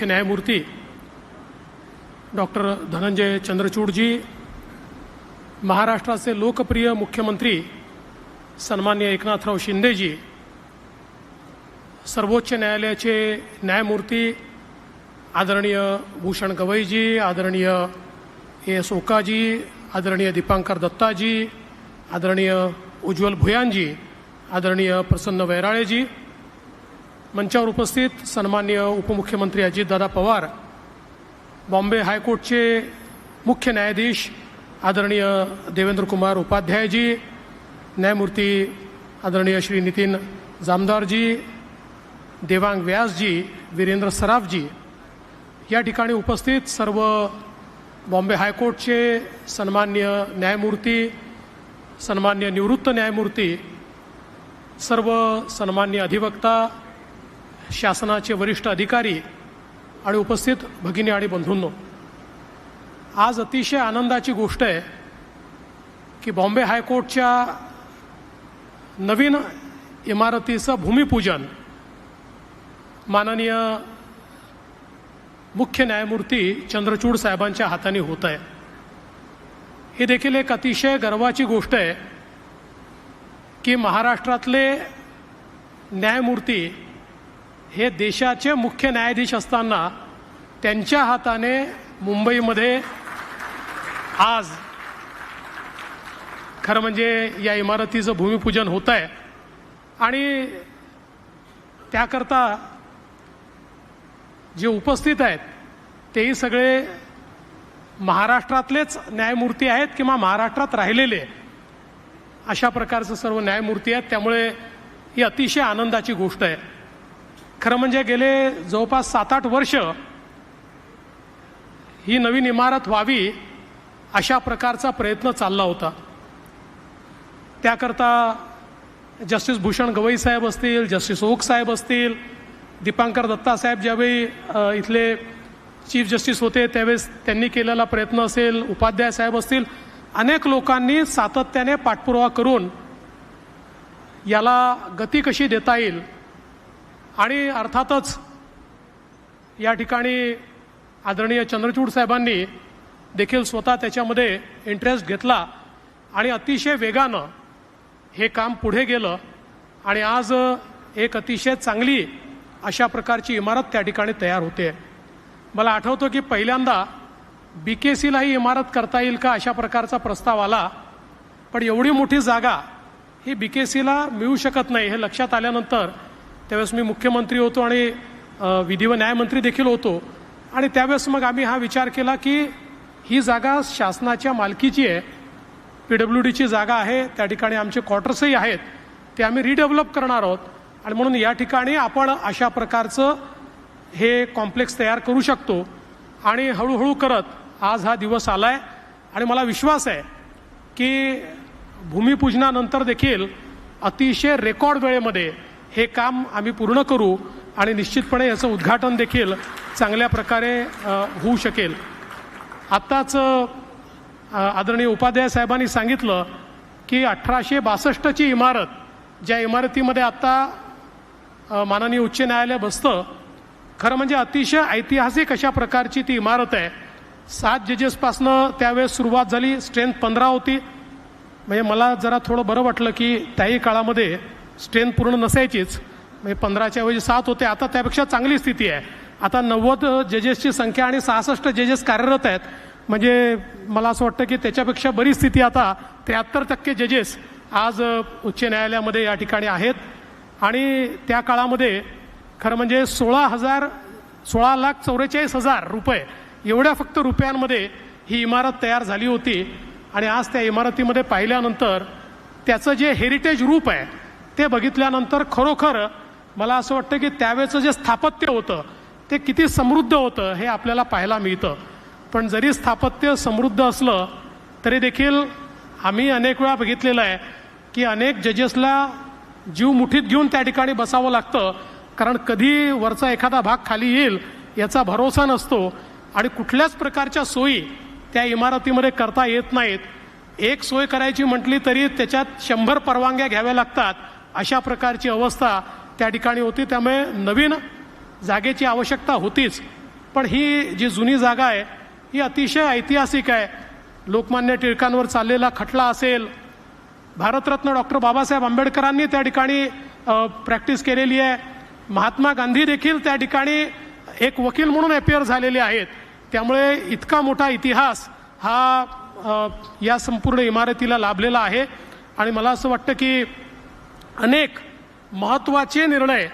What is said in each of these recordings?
मुख्य न्यायमूर्ती डॉक्टर धनंजय चंद्रचूड जी, महाराष्ट्राचे लोकप्रिय मुख्यमंत्री सन्माननीय एकनाथराव शिंदे जी, सर्वोच्च न्यायालयाचे न्यायमूर्ती आदरणीय भूषण गवई जी, आदरणीय एस ओका जी, आदरणीय दीपांकर दत्ता जी, आदरणीय उज्ज्वल भुयान जी, आदरणीय प्रसन्न वैराळे जी, मंचावर उपस्थित सन्माननीय उपमुख्यमंत्री अजितदादा पवार, बॉम्बे हायकोर्टचे मुख्य न्यायाधीश आदरणीय देवेंद्र कुमार उपाध्याय जी, न्यायमूर्ती आदरणीय श्री नितीन जामदार जी, देवांग व्यास जी, वीरेंद्र सराफ जी, या ठिकाणी उपस्थित सर्व बॉम्बे हायकोर्टचे सन्माननीय न्यायमूर्ती, सन्माननीय निवृत्त न्यायमूर्ती, सर्व सन्माननीय अधिवक्ता, शासनाचे वरिष्ठ अधिकारी आणि उपस्थित भगिनी आणि बंधूंनो, आज अतिशय आनंदाची गोष्ट आहे की बॉम्बे हायकोर्टच्या नवीन इमारतीचं भूमिपूजन माननीय मुख्य न्यायमूर्ती चंद्रचूड साहेबांच्या हाताने होत आहे। ही देखील एक अतिशय गर्वाची गोष्ट आहे की महाराष्ट्रातले न्यायमूर्ती हे देशाचे मुख्य न्यायाधीश असताना त्यांच्या हाताने मुंबईमध्ये आज खरं म्हणजे या इमारतीचं भूमिपूजन होत आहे आणि त्याकरता जे उपस्थित आहेत तेही सगळे महाराष्ट्रातलेच न्यायमूर्ती आहेत किंवा महाराष्ट्रात राहिलेले अशा प्रकारचे सर्व न्यायमूर्ती आहेत। त्यामुळे ही अतिशय आनंदाची गोष्ट आहे। खरं म्हणजे गेले जवळपास 7-8 वर्ष ही नवीन इमारत व्हावी अशा प्रकारचा प्रयत्न चालला होता। त्याकरता जस्टिस भूषण गवई साहेब असतील, जस्टिस ओक साहेब असतील, दीपांकर दत्ता साहेब ज्यावेळी इथले चीफ जस्टिस होते त्यावेळेस त्यांनी केलेला प्रयत्न असेल, उपाध्याय साहेब असतील, अनेक लोकांनी सातत्याने पाठपुरावा करून याला गती कशी देता येईल आणि अर्थातच या ठिकाणी आदरणीय चंद्रचूड साहेबांनी देखील स्वतः त्याच्यामध्ये इंटरेस्ट घेतला आणि अतिशय वेगानं हे काम पुढे गेलं आणि आज एक अतिशय चांगली अशा प्रकारची इमारत त्या ठिकाणी तयार होते। मला आठवतं की पहिल्यांदा BKCला ही इमारत करता येईल का अशा प्रकारचा प्रस्ताव आला, पण एवढी मोठी जागा ही BKCला मिळू शकत नाही हे लक्षात आल्यानंतर त्यावेळेस मी मुख्यमंत्री होतो आणि विधी व न्यायमंत्री देखील होतो आणि त्यावेळेस मग आम्ही हा विचार केला की ही जागा शासनाच्या मालकीची आहे, PWDची जागा आहे, त्या ठिकाणी आमचे क्वार्टर्सही आहेत, ते आम्ही रिडेव्हलप करणार आहोत आणि म्हणून या ठिकाणी आपण अशा प्रकारचं हे कॉम्प्लेक्स तयार करू शकतो आणि हळूहळू करत आज हा दिवस आलाय आणि मला विश्वास आहे की भूमिपूजनानंतर देखील अतिशय रेकॉर्ड वेळेमध्ये हे काम आम्ही पूर्ण करू आणि निश्चितपणे याचं उद्घाटन देखील चांगल्या प्रकारे होऊ शकेल। आत्ताच आदरणीय उपाध्याय साहेबांनी सांगितलं की 1862ची इमारत, ज्या इमारतीमध्ये आत्ता माननीय उच्च न्यायालय बसतं, खरं म्हणजे अतिशय ऐतिहासिक अशा प्रकारची ती इमारत आहे। 7 जजेसपासनं त्यावेळेस सुरुवात झाली, स्ट्रेंथ 15 होती। म्हणजे मला जरा थोडं बरं वाटलं की त्याही काळामध्ये स्ट्रेंथ पूर्ण नसायचीच, म्हणजे 15च्या ऐवजी 7 होते। आता त्यापेक्षा चांगली स्थिती आहे, आता 90 जजेसची संख्या आणि 66 जजेस कार्यरत आहेत। म्हणजे मला असं वाटतं की त्याच्यापेक्षा बरी स्थिती आता 73% जजेस आज उच्च न्यायालयामध्ये या ठिकाणी आहेत आणि त्या काळामध्ये खरं म्हणजे 16,44,000 रुपये एवढ्या फक्त रुपयांमध्ये ही इमारत तयार झाली होती आणि आज त्या इमारतीमध्ये पाहिल्यानंतर त्याचं जे हेरिटेज रूप आहे ते बघितल्यानंतर खरोखर मला असं वाटतं की त्यावेळेचं जे स्थापत्य होतं ते किती समृद्ध होतं हे आपल्याला पाहायला मिळतं। पण जरी स्थापत्य समृद्ध असलं तरी देखील आम्ही अनेक वेळा बघितलेलं आहे की अनेक जजेसला जीव मुठीत घेऊन त्या ठिकाणी बसावं लागतं, कारण कधी वरचा एखादा भाग खाली येईल याचा भरोसा नसतो आणि कुठल्याच प्रकारच्या सोयी त्या इमारतीमध्ये करता येत नाहीत। एक सोय करायची म्हटली तरी त्याच्यात 100 परवानग्या घ्याव्या लागतात, अशा प्रकारची अवस्था त्या ठिकाणी होती। त्यामुळे नवीन जागेची आवश्यकता होतीच, पण ही जी जुनी जागा आहे ही अतिशय ऐतिहासिक आहे. लोकमान्य टिळकांवर चाललेला खटला असेल, भारतरत्न डॉक्टर बाबासाहेब आंबेडकरांनी त्या ठिकाणी प्रॅक्टिस केलेली आहे, महात्मा गांधी देखील त्या ठिकाणी एक वकील म्हणून अपिअर झालेले आहेत. त्यामुळे इतका मोठा इतिहास हा या संपूर्ण इमारतीला लाभलेला आहे. आणि मला असं वाटतं की अनेक महत्त्वाचे निर्णय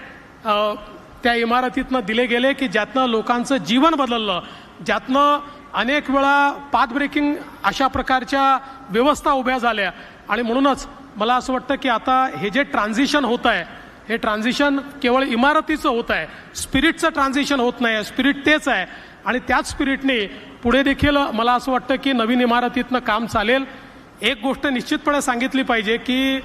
त्या इमारतीतनं दिले गेले की ज्यातनं लोकांचं जीवन बदललं, ज्यातनं अनेक वेळा पाथ ब्रेकिंग अशा प्रकारच्या व्यवस्था उभ्या झाल्या. आणि म्हणूनच मला असं वाटतं की आता हे जे ट्रान्झिशन होत आहे, हे ट्रान्झिशन केवळ इमारतीचं होत आहे, स्पिरिटचं ट्रान्झिशन होत नाही. स्पिरिट तेच आहे आणि त्याच स्पिरिटने पुढे देखील मला असं वाटतं की नवीन इमारतीतनं काम चालेल. एक गोष्ट निश्चितपणे सांगितली पाहिजे की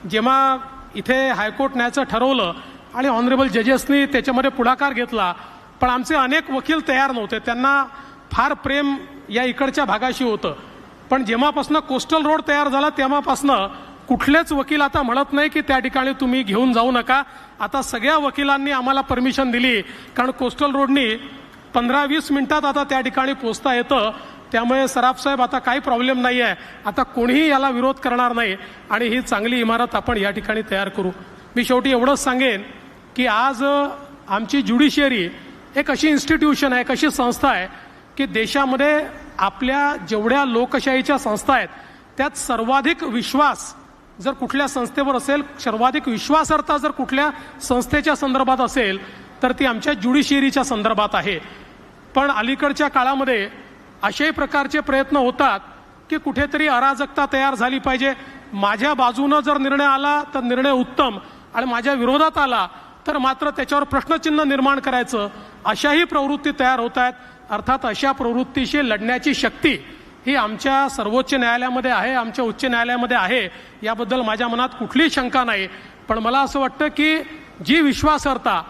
जेव्हा इथे हायकोर्ट न्यायचं ठरवलं आणि ऑनरेबल जजेसनी त्याच्यामध्ये पुढाकार घेतला, पण आमचे अनेक वकील तयार नव्हते. त्यांना फार प्रेम या इकडच्या भागाशी होतं. पण जेव्हापासनं कोस्टल रोड तयार झाला तेव्हापासनं कुठलेच वकील आता म्हणत नाही की त्या ठिकाणी तुम्ही घेऊन जाऊ नका. आता सगळ्या वकिलांनी आम्हाला परमिशन दिली, कारण कोस्टल रोडनी 15-20 मिनिटात आता त्या ठिकाणी पोहोचता येतं. त्यामुळे सराफ साहेब आता काही प्रॉब्लेम नाही आहे, आता कोणीही याला विरोध करणार नाही आणि ही चांगली इमारत आपण या ठिकाणी तयार करू. मी शेवटी एवढंच सांगेन की आज आमची ज्युडिशियरी एक अशी इन्स्टिट्यूशन आहे, एक अशी संस्था आहे की देशामध्ये आपल्या जेवढ्या लोकशाहीच्या संस्था आहेत त्यात सर्वाधिक विश्वास जर कुठल्या संस्थेवर असेल, सर्वाधिक विश्वासार्हता जर कुठल्या संस्थेच्या संदर्भात असेल तर ती आमच्या ज्युडिशियरीच्या संदर्भात आहे. पण अलीकडच्या काळामध्ये अशाही प्रकारचे प्रयत्न होतात की कुठेतरी अराजकता तयार झाली पाहिजे. माझ्या बाजूनं जर निर्णय आला तर निर्णय उत्तम, आणि माझ्या विरोधात आला तर मात्र त्याच्यावर प्रश्नचिन्ह निर्माण करायचं, अशाही प्रवृत्ती तयार होत आहेत. अर्थात अशा प्रवृत्तीशी लढण्याची शक्ती ही आमच्या सर्वोच्च न्यायालयामध्ये आहे, आमच्या उच्च न्यायालयामध्ये आहे, याबद्दल माझ्या मनात कुठलीही शंका नाही. पण मला असं वाटतं की जी विश्वासार्हता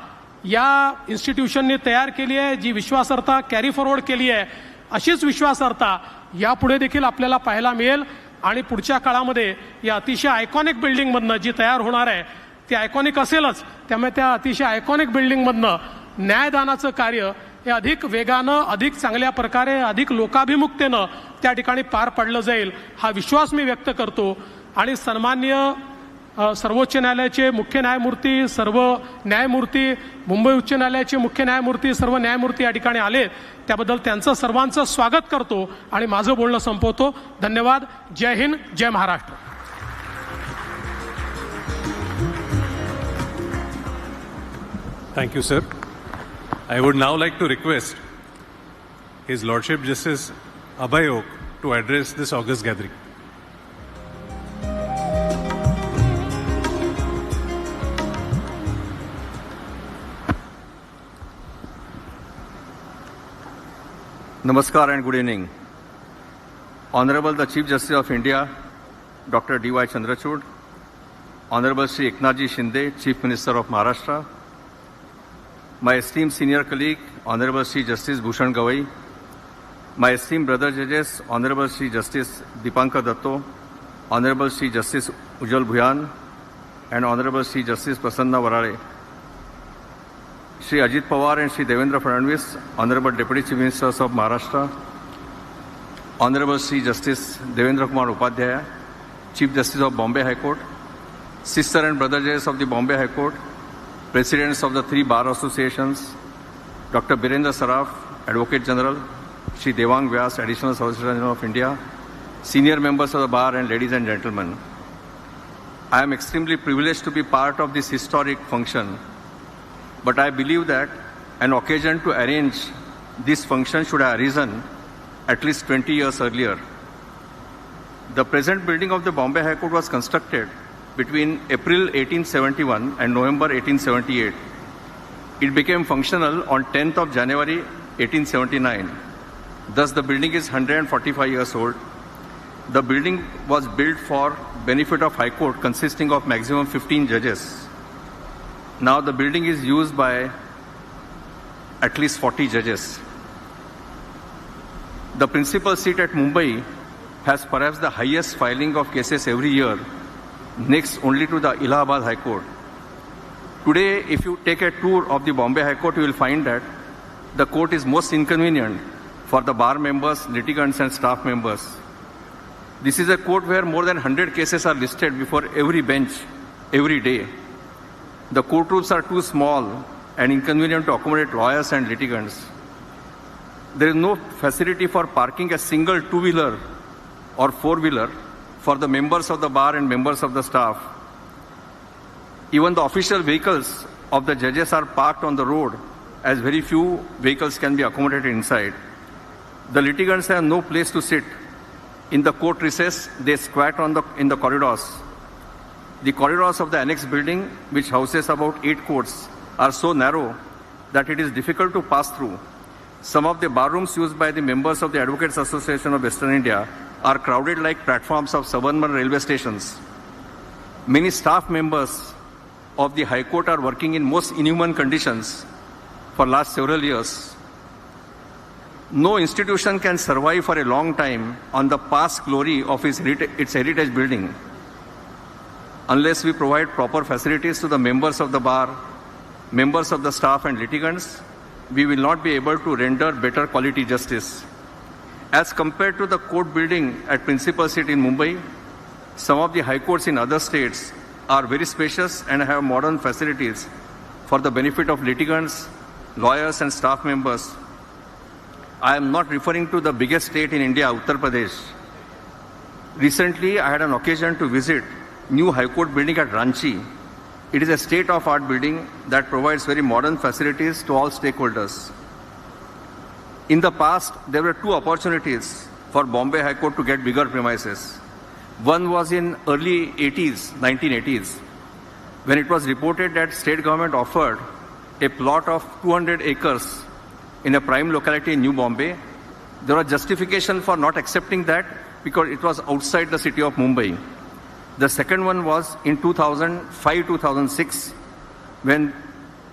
या इन्स्टिट्यूशनने तयार केली आहे, जी विश्वासार्हता कॅरी फॉरवर्ड केली आहे, अशीच विश्वासार्हता यापुढे देखील आपल्याला पाहायला मिळेल. आणि पुढच्या काळामध्ये या अतिशय आयकॉनिक बिल्डिंगमधनं जी तयार होणार आहे ती आयकॉनिक असेलच. त्यामुळे त्या अतिशय आयकॉनिक बिल्डिंगमधनं न्यायदानाचं कार्य हे अधिक वेगानं, अधिक चांगल्या प्रकारे, अधिक लोकाभिमुखतेनं त्या ठिकाणी पार पडलं जाईल, हा विश्वास मी व्यक्त करतो. आणि सन्माननीय सर्वोच्च न्यायालयाचे मुख्य न्यायमूर्ती, सर्व न्यायमूर्ती, मुंबई उच्च न्यायालयाचे मुख्य न्यायमूर्ती, सर्व न्यायमूर्ती या ठिकाणी आले, त्याबद्दल त्यांचं सर्वांचं स्वागत करतो आणि माझं बोलणं संपवतो. धन्यवाद. जय हिंद, जय Maharashtra. Thank you, sir. I would now like to request His Lordship Justice Abhay to address this august gathering. Namaskar and good evening. Honorable the Chief Justice of India, Dr. D.Y. Chandrachud, Honorable Shri Eknath Shinde, Chief Minister of Maharashtra, my esteemed senior colleague, Honorable Shri Justice Gavai, my esteemed brother judges, Honorable Shri Justice Dipankar Datto, Honorable Shri Justice Ujjwal Bhuyan, and Honorable Shri Justice Prasanna Varale, Shri Ajit Pawar and Shri Devendra Fadnavis, Honorable Deputy Chief Ministers of Maharashtra, Honorable Shri Justice Devendra Kumar Upadhyaya, Chief Justice of Bombay High Court, sister and brother judges of the Bombay High Court, Presidents of the 3 bar associations, Dr. Birendra Saraf, Advocate General, Shri Devang Vyas, Additional Solicitor General of India, senior members of the bar, and ladies and gentlemen. I am extremely privileged to be part of this historic function, but I believe that an occasion to arrange this function should have arisen at least 20 years earlier. The present building of the Bombay High Court was constructed between April 1871 and November 1878. It became functional on 10th of January 1879. Thus the building is 145 years old. The building was built for benefit of High Court consisting of maximum 15 judges. Now the building is used by at least 40 judges. The principal seat at Mumbai has perhaps the highest filing of cases every year, next only to the Allahabad High Court. Today, if you take a tour of the Bombay High Court, you will find that the court is most inconvenient for the bar members, litigants, and staff members. This is a court where more than 100 cases are listed before every bench every day. The courtrooms are too small and inconvenient to accommodate lawyers and litigants. There is no facility for parking a single two-wheeler or four-wheeler for the members of the bar and members of the staff. Even the official vehicles of the judges are parked on the road, as very few vehicles can be accommodated inside. The litigants have no place to sit. In the court recess, they squat in the corridors. The corridors of the annex building, which houses about 8 courts, are so narrow that it is difficult to pass through. Some of the bar rooms used by the members of the Advocates Association of Western India are crowded like platforms of suburban railway stations. Many staff members of the High Court are working in most inhuman conditions for last several years. No institution can survive for a long time on the past glory of its heritage building unless we provide proper facilities to the members of the bar, members of the staff and litigants. We will not be able to render better quality justice. As compared to the court building at Principal Seat in Mumbai, some of the high courts in other states are very spacious and have modern facilities for the benefit of litigants, lawyers and staff members. I am not referring to the biggest state in India, Uttar Pradesh. Recently, I had an occasion to visit new High Court building at Ranchi. It is a state-of-art building that provides very modern facilities to all stakeholders. In the past, there were 2 opportunities for Bombay High Court to get bigger premises. One was in early 1980s, when it was reported that state government offered a plot of 200 acres in a prime locality in New Bombay. There was justification for not accepting that because it was outside the city of Mumbai. The second one was in 2005-2006, when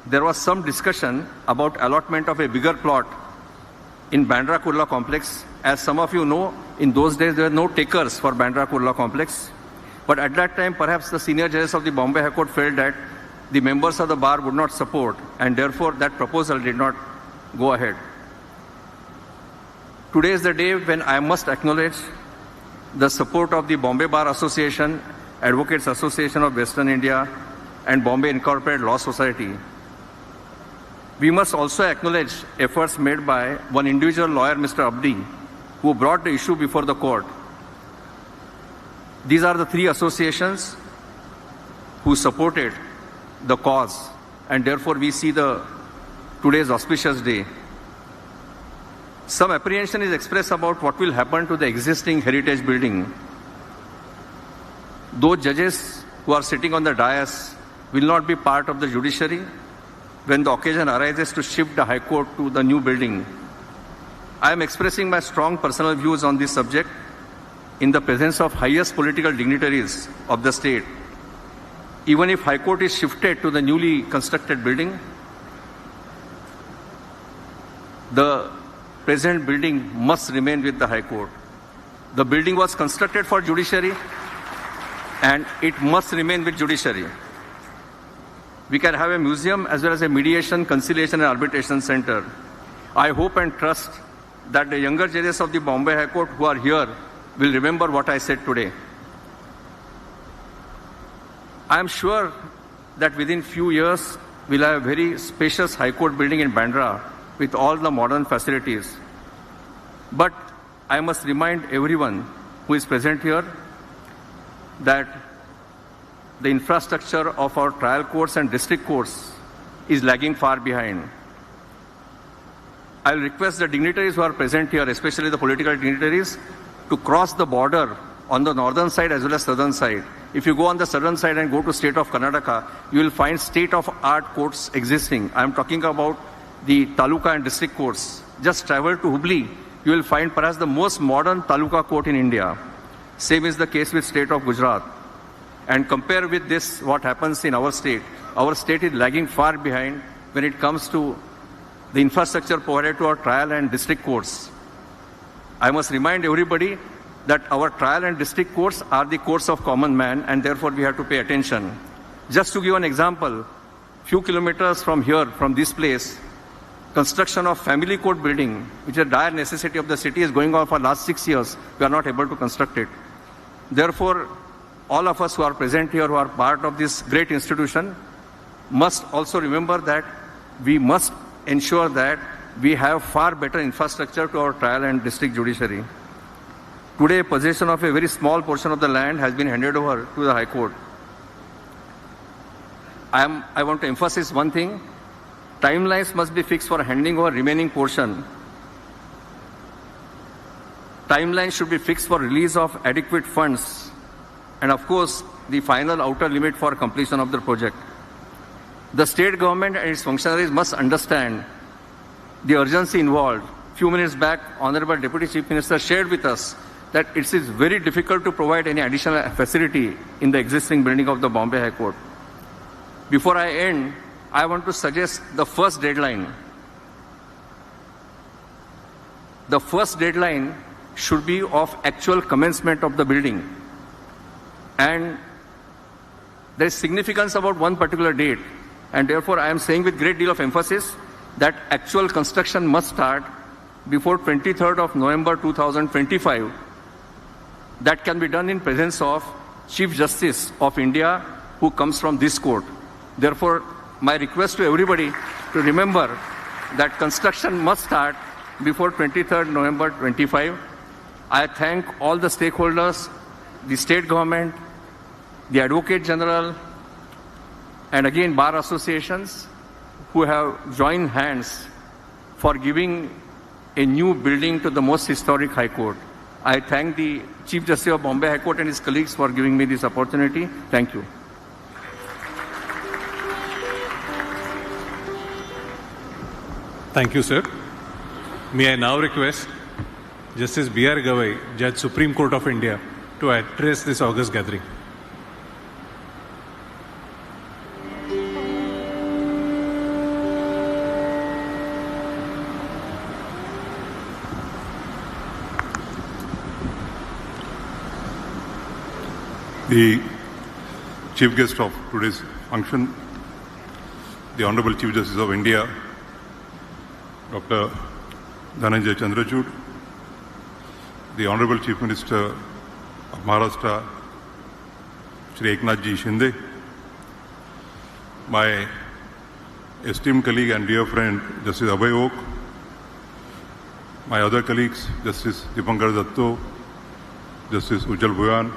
there was some discussion about allotment of a bigger plot in Bandra Kurla complex. As some of you know, in those days there were no takers for Bandra Kurla complex. But at that time, perhaps the senior judges of the Bombay High Court felt that the members of the bar would not support, and therefore that proposal did not go ahead. Today is the day when I must acknowledge the support of the Bombay Bar Association, Advocates Association of Western India, and Bombay Incorporated Law Society. We must also acknowledge efforts made by one individual lawyer, Mr. Abhay, who brought the issue before the court. These are the 3 associations who supported the cause, and therefore we see today's auspicious day. Some apprehension is expressed about what will happen to the existing heritage building. Those judges who are sitting on the dais will not be part of the judiciary when the occasion arises to shift the High Court to the new building. I am expressing my strong personal views on this subject in the presence of highest political dignitaries of the state. Even if High Court is shifted to the newly constructed building, the present building must remain with the High Court. The building was constructed for judiciary and it must remain with judiciary. We can have a museum as well as a mediation, conciliation and arbitration center. I hope and trust that the younger judges of the Bombay High Court who are here will remember what I said today. I am sure that within few years we'll have a very spacious High Court building in Bandra with all the modern facilities. But I must remind everyone who is present here that the infrastructure of our trial courts and district courts is lagging far behind. I will request the dignitaries who are present here, especially the political dignitaries, to cross the border on the northern side as well as southern side. If you go on the southern side and go to state of Karnataka, you will find state-of-art courts existing. I am talking about the taluka and district courts. Just travel to Hubli, you will find perhaps the most modern taluka court in India. Same is the case with state of Gujarat. And compare with this what happens in our state. Our state is lagging far behind when it comes to the infrastructure provided to our trial and district courts. I must remind everybody that our trial and district courts are the courts of common man, and therefore we have to pay attention. Just to give an example, few kilometers from here, from this place, construction of family court building, which is a dire necessity of the city, is going on for last 6 years. We are not able to construct it. Therefore, all of us who are present here, who are part of this great institution, must also remember that we must ensure that we have far better infrastructure to our trial and district judiciary. Today, possession of a very small portion of the land has been handed over to the High Court. I want to emphasize one thing. Timelines must be fixed for handing over remaining portion. Timelines should be fixed for release of adequate funds and, of course, the final outer limit for completion of the project. The state government and its functionaries must understand the urgency involved. Few minutes back, Honorable Deputy Chief Minister shared with us that it is very difficult to provide any additional facility in the existing building of the Bombay High Court. Before I end, I want to suggest the first deadline. The first deadline should be of actual commencement of the building. And there is significance about one particular date. And therefore, I am saying with great deal of emphasis that actual construction must start before 23rd of November 2025. That can be done in presence of Chief Justice of India, who comes from this court. Therefore, my request to everybody to remember that construction must start before 23rd November 25. I thank all the stakeholders, the state government, the Advocate General, and again bar associations who have joined hands for giving a new building to the most historic High Court. I thank the Chief Justice of Bombay High Court and his colleagues for giving me this opportunity. Thank you. Thank you, sir. May I now request Justice B.R. Gavai, Judge Supreme Court of India, to address this august gathering. The chief guest of today's function, the Honorable Chief Justice of India, Dr. Chandrachud, the Honorable Chief Minister of Maharashtra, Shri Eknath Shinde, my esteemed colleague and dear friend, Justice Abhay Oak, my other colleagues, Justice Dipankar Datto, Justice Ujjal Bhuyan,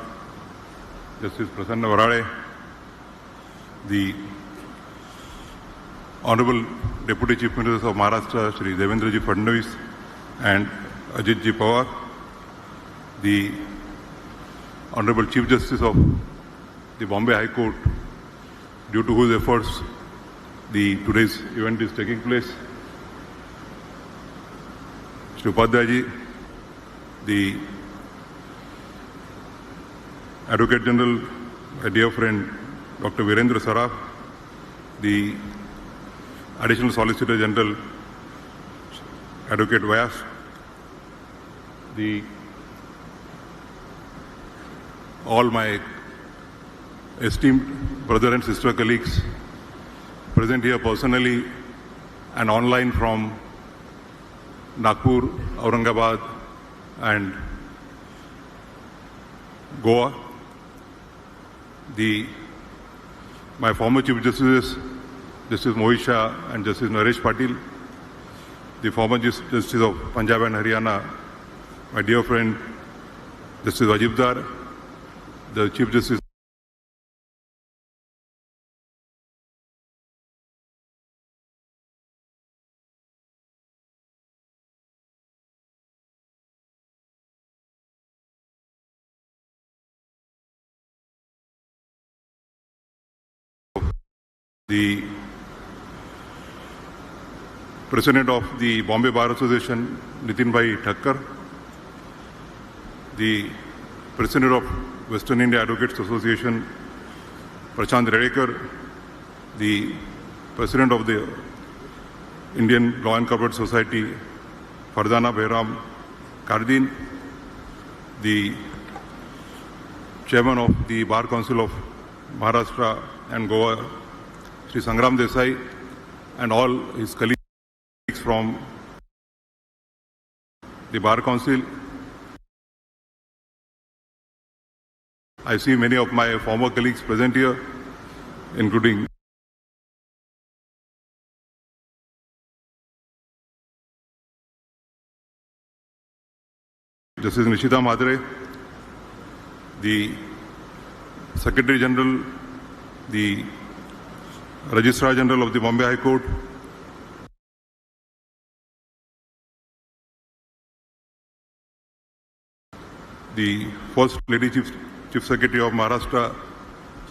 Justice Prasanna Varade, the Honorable Deputy Chief Minister of Maharashtra, Shri Devendraji Fadnavis and Ajitji Pawar, the Honorable Chief Justice of the Bombay High Court, due to whose efforts today's event is taking place, Shri Upadhyaji, the Advocate General, my dear friend Dr. Virendra Saraf, the Additional Solicitor General, Advocate Vyas, all my esteemed brother and sister colleagues present here personally and online from Nagpur, Aurangabad and Goa. My former Chief Justices, Justice Mohit Shah and Justice Naresh Patil, the former Justice of Punjab and Haryana, my dear friend Justice Wajibdar, the Chief Justice the President of the Bombay Bar Association, Nitin Bhai Thakkar, the President of Western India Advocates Association, Prashant Redekar, the President of the Indian Law and Corporate Society, Fardana Behram Kardin, the Chairman of the Bar Council of Maharashtra and Goa, Shri Sangram Desai, and all his colleagues from the Bar Council. I see many of my former colleagues present here, including Justice Nishita Madre, the Secretary General, the Registrar General of the Bombay High Court, the First Lady Chief Secretary of Maharashtra,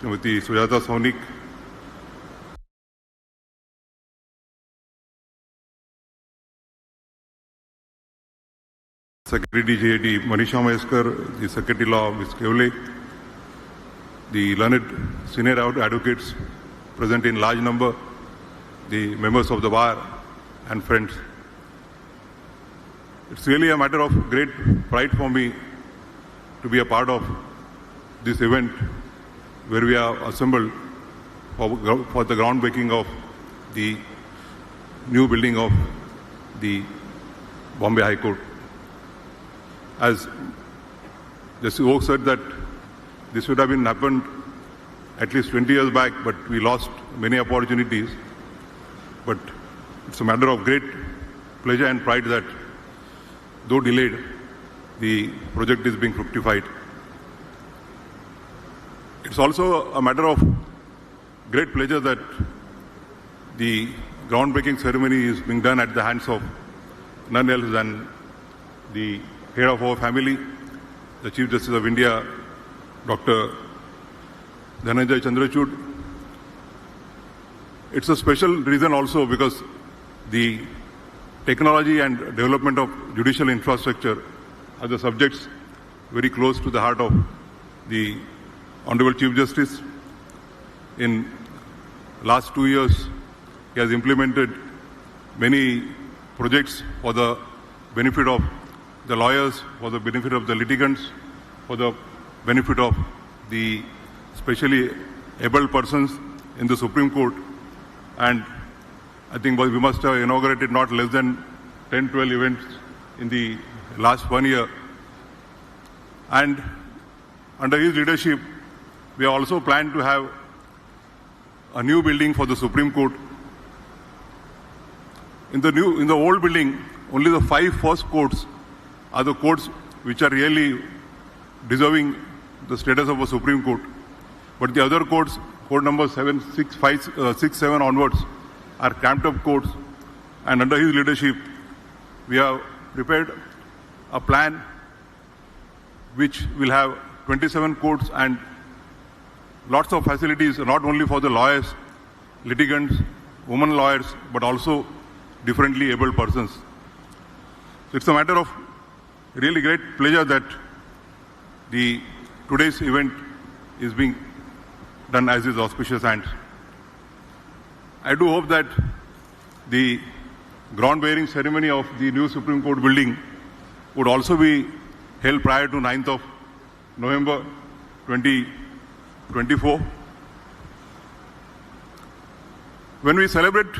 Srimati Sujata Sonik, Secretary JAD Manisha Maeskar, the Secretary Law Ms. Kevle, the learned senior advocates present in large number, the members of the bar and friends. It's really a matter of great pride for me to be a part of this event where we are assembled for the groundbreaking of the new building of the Bombay High Court. As Justice Oak said that this would have been happened at least 20 years back, but we lost many opportunities. But it's a matter of great pleasure and pride that, though delayed, the project is being fructified. It's also a matter of great pleasure that the groundbreaking ceremony is being done at the hands of none else than the head of our family, the Chief Justice of India, Dr. Chandrachud. It's a special reason also because the technology and development of judicial infrastructure are the subjects very close to the heart of the Honorable Chief Justice. In last 2 years, he has implemented many projects for the benefit of the lawyers, for the benefit of the litigants, for the benefit of the specially able persons in the Supreme Court. And I think we must have inaugurated not less than 10-12 events in the last 1 year. And under his leadership, we also plan to have a new building for the Supreme Court. In the old building, only the 5 first courts are the courts which are really deserving the status of a Supreme Court. But the other courts, court number 7, 6, 5, 6, 7 onwards, are cramped up courts. And under his leadership, we have prepared a plan which will have 27 courts and lots of facilities, not only for the lawyers, litigants, women lawyers, but also differently abled persons. It's a matter of really great pleasure that today's event is being done as his auspicious hands. I do hope that the ground-bearing ceremony of the new Supreme Court building would also be held prior to 9th of November 2024. When we celebrate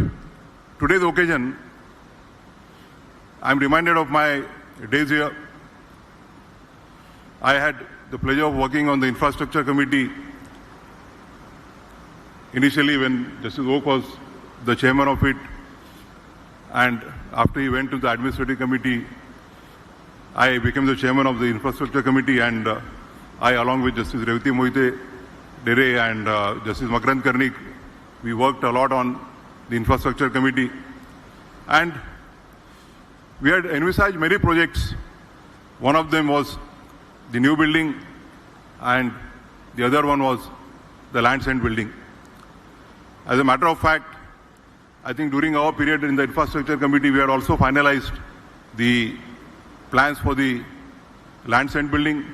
today's occasion, I'm reminded of my days here. I had the pleasure of working on the infrastructure committee initially when Justice Oak was the chairman of it, and after he went to the administrative committee, I became the chairman of the infrastructure committee, and I, along with Justice Revati Mohite Dere and Justice Makarand Karnik, we worked a lot on the infrastructure committee, and we had envisaged many projects. One of them was the new building, and the other one was the Land's End building. As a matter of fact, I think during our period in the infrastructure committee, we had also finalized the plans for the Land's End building.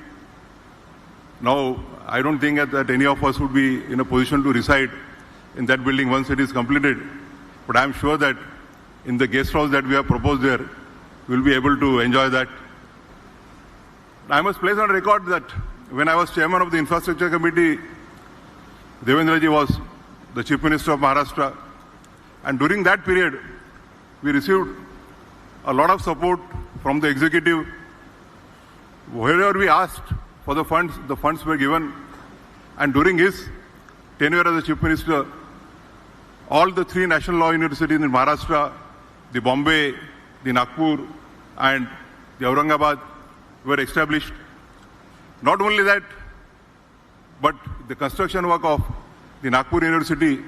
Now, I don't think that any of us would be in a position to reside in that building once it is completed, but I am sure that in the guest house that we have proposed there, we will be able to enjoy that. I must place on record that when I was chairman of the infrastructure committee, Devendra ji was the Chief Minister of Maharashtra, and during that period, we received a lot of support from the executive. Wherever we asked for the funds were given. And during his tenure as the Chief Minister, all the 3 national law universities in Maharashtra, the Bombay, the Nagpur, and the Aurangabad were established. Not only that, but the construction work of the Nagpur University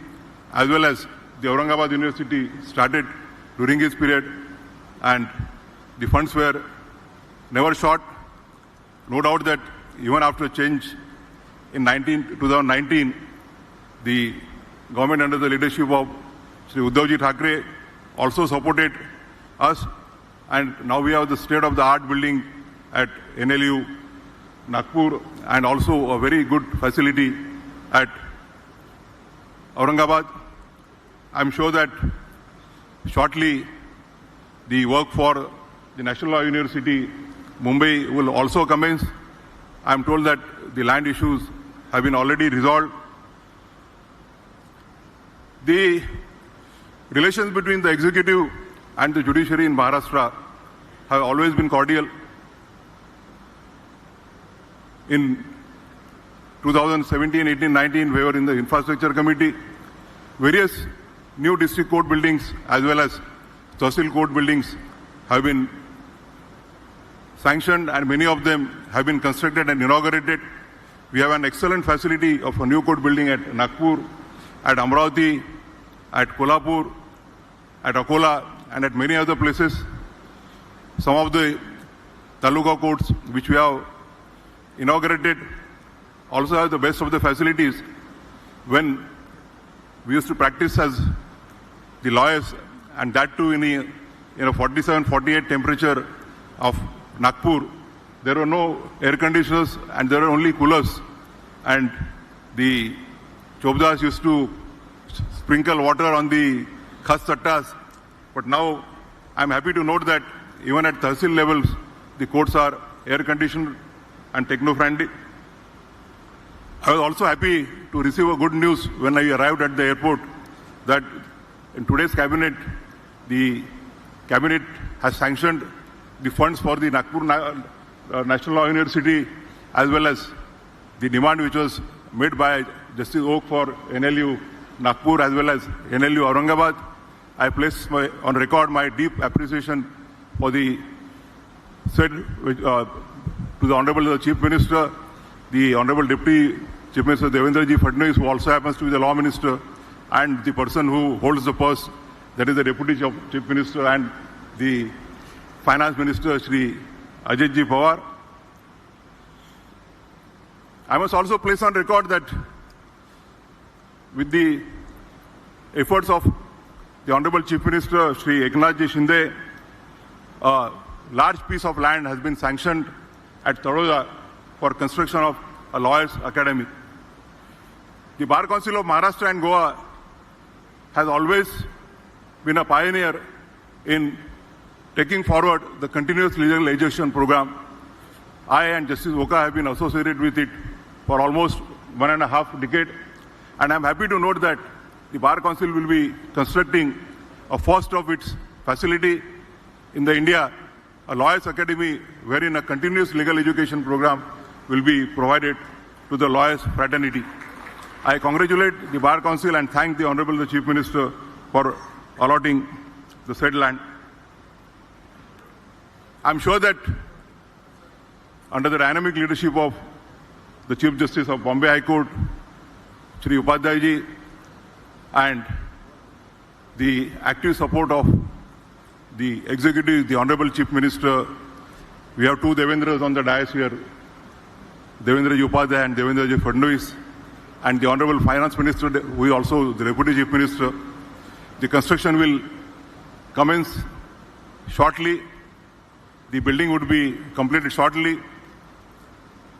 as well as the Aurangabad University started during his period, and the funds were never short. No doubt that even after change in 2019, the government under the leadership of Shri Uddhavji Thackeray also supported us, and now we have the state-of-the-art building at NLU Nagpur and also a very good facility at Aurangabad. I'm sure that shortly the work for the National Law University Mumbai will also commence. I'm told that the land issues have been already resolved. The relations between the executive and the judiciary in Maharashtra have always been cordial. In 2017, 18, 19, we were in the Infrastructure Committee. Various new district court buildings as well as Tahsil court buildings have been sanctioned, and many of them have been constructed and inaugurated. We have an excellent facility of a new court building at Nagpur, at Amravati, at Kolhapur, at Akola, and at many other places. Some of the taluka courts which we have inaugurated also have the best of the facilities. When we used to practice as the lawyers, and that too in a 47, 48 temperature of Nagpur, there were no air conditioners and there were only coolers, and the chobdas used to sprinkle water on the khas sattas. But now I'm happy to note that even at Tahsil levels, the courts are air conditioned and techno-friendly. I was also happy to receive a good news when I arrived at the airport that in today's cabinet, the cabinet has sanctioned the funds for the Nagpur National Law University as well as the demand which was made by Justice Oak for NLU Nagpur as well as NLU Aurangabad. I place on record my deep appreciation for the said to the Honorable Chief Minister, the Honorable Deputy Chief Minister Devendraji Fadnavis, who also happens to be the Law Minister, and the person who holds the purse, that is the Deputy Chief Minister, and the Finance Minister, Shri Ajitji Pawar. I must also place on record that with the efforts of the Honorable Chief Minister, Shri Eknath Shinde, a large piece of land has been sanctioned at Tadoda for construction of a lawyers' academy. The Bar Council of Maharashtra and Goa has always been a pioneer in taking forward the continuous legal education program. I and Justice Oka have been associated with it for almost 1.5 decades, and I'm happy to note that the Bar Council will be constructing a first of its facility in the India, a lawyers' academy wherein a continuous legal education program will be provided to the lawyers' fraternity. I congratulate the Bar Council and thank the Honorable Chief Minister for allotting the said land. I'm sure that under the dynamic leadership of the Chief Justice of Bombay High Court, Shri Upadhyay ji, and the active support of the executive, the Honorable Chief Minister, we have two Devendras on the dais here, Devendraji Upadhyay and Devendraji Fadnavis, and the Honorable Finance Minister, who is also the Deputy Chief Minister. The construction will commence shortly. The building would be completed shortly.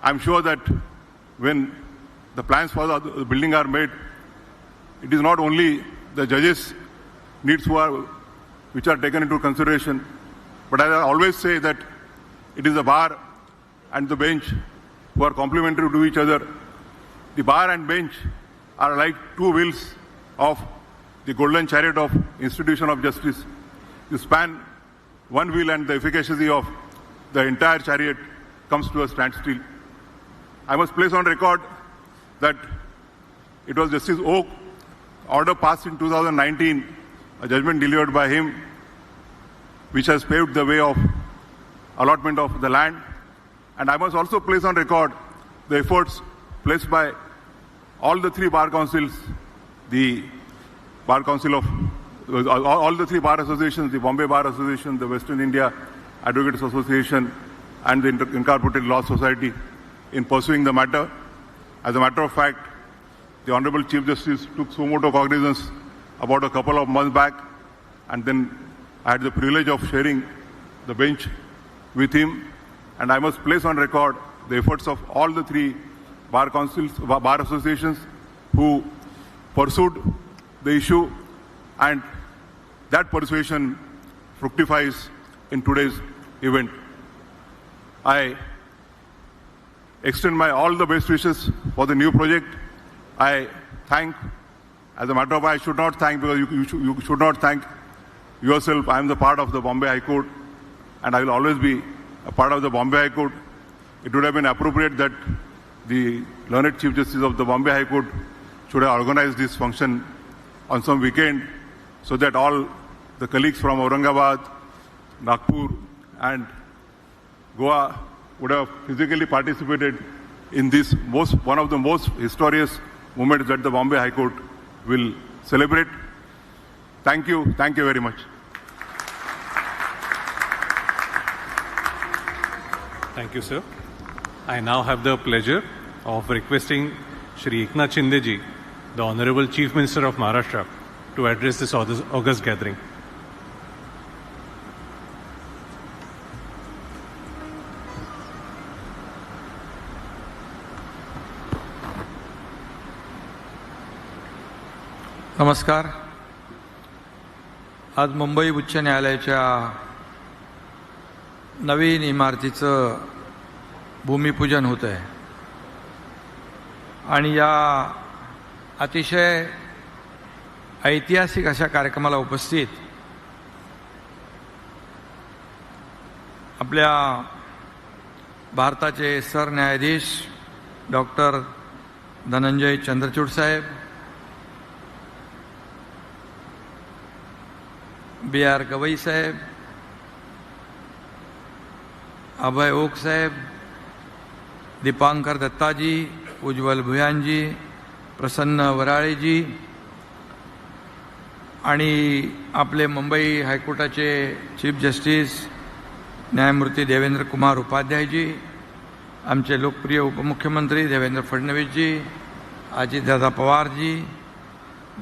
I'm sure that when the plans for the building are made, it is not only the judges' needs which are taken into consideration, but as I always say that it is the bar and the bench who are complementary to each other. The bar and bench are like two wheels of the golden chariot of institution of justice. You span one wheel and the efficacy of the entire chariot comes to a standstill. I must place on record that it was Justice Oak order passed in 2019, a judgment delivered by him, which has paved the way of allotment of the land. And I must also place on record the efforts placed by all the three bar councils, the Bar Council of all the three bar associations, the Bombay Bar Association, the Western India Advocates Association, and the Incorporated Law Society in pursuing the matter. As a matter of fact, the Honorable Chief Justice took suo motu cognizance about a couple of months back, and then I had the privilege of sharing the bench with him. And I must place on record the efforts of all the three bar councils, bar associations who pursued the issue, and that persuasion fructifies in today's event. I extend my all the best wishes for the new project. I thank, as a matter of fact, I should not thank because you should not thank yourself. I am the part of the Bombay High Court, and I will always be a part of the Bombay High Court. It would have been appropriate that the learned Chief Justice of the Bombay High Court should have organized this function on some weekend so that all the colleagues from Aurangabad, Nagpur and Goa would have physically participated in this one of the most historious moments that the Bombay High Court will celebrate. Thank you very much. Thank you, sir. I now have the pleasure of requesting Shri Eknath Shinde ji, the Honorable Chief Minister of Maharashtra, to address this august gathering. नमस्कार. आज मुंबई उच्च न्यायालयाच्या नवीन इमारतीचं भूमिपूजन होत आहे आणि या अतिशय ऐतिहासिक अशा कार्यक्रमाला उपस्थित आपल्या भारताचे सरन्यायाधीश डॉक्टर धनंजय चंद्रचूड साहेब, B.R. गवई साहेब, अभय ओक साहेब, दीपांकर दत्ताजी, उज्ज्वल भुयानजी, प्रसन्न वराळेजी आणि आपले मुंबई हायकोर्टाचे चीफ जस्टिस न्यायमूर्ती देवेंद्र कुमार उपाध्यायजी, आमचे लोकप्रिय उपमुख्यमंत्री देवेंद्र फडणवीसजी, अजितदादा पवारजी,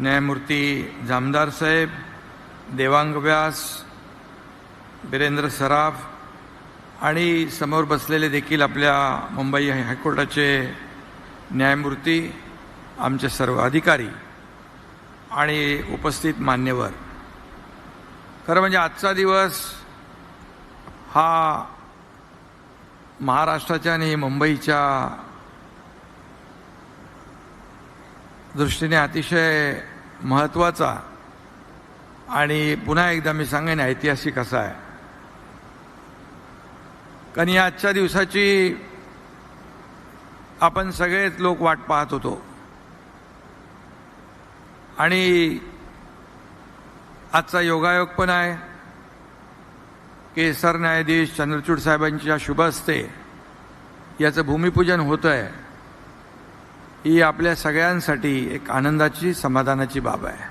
न्यायमूर्ती जामदार साहेब, देवांग व्यास, वीरेंद्र सराफ आणि समोर बसलेले देखील आपल्या मुंबई हायकोर्टाचे न्यायमूर्ती, आमचे सर्व अधिकारी आणि उपस्थित मान्यवर. खरं म्हणजे आजचा दिवस हा महाराष्ट्राच्या आणि मुंबईच्या दृष्टीने अतिशय महत्त्वाचा आणि पुन्हा एकदा मी सांगेन ऐतिहासिक असा आहे. कारण या आजच्या दिवसाची आपण सगळेच लोक वाट पाहत होतो आणि आजचा योगायोग पण आहे की सरन्यायाधीश चंद्रचूड साहेबांच्या शुभ हस्ते याचं भूमिपूजन होतं आहे. ही आपल्या सगळ्यांसाठी एक आनंदाची समाधानाची बाब आहे.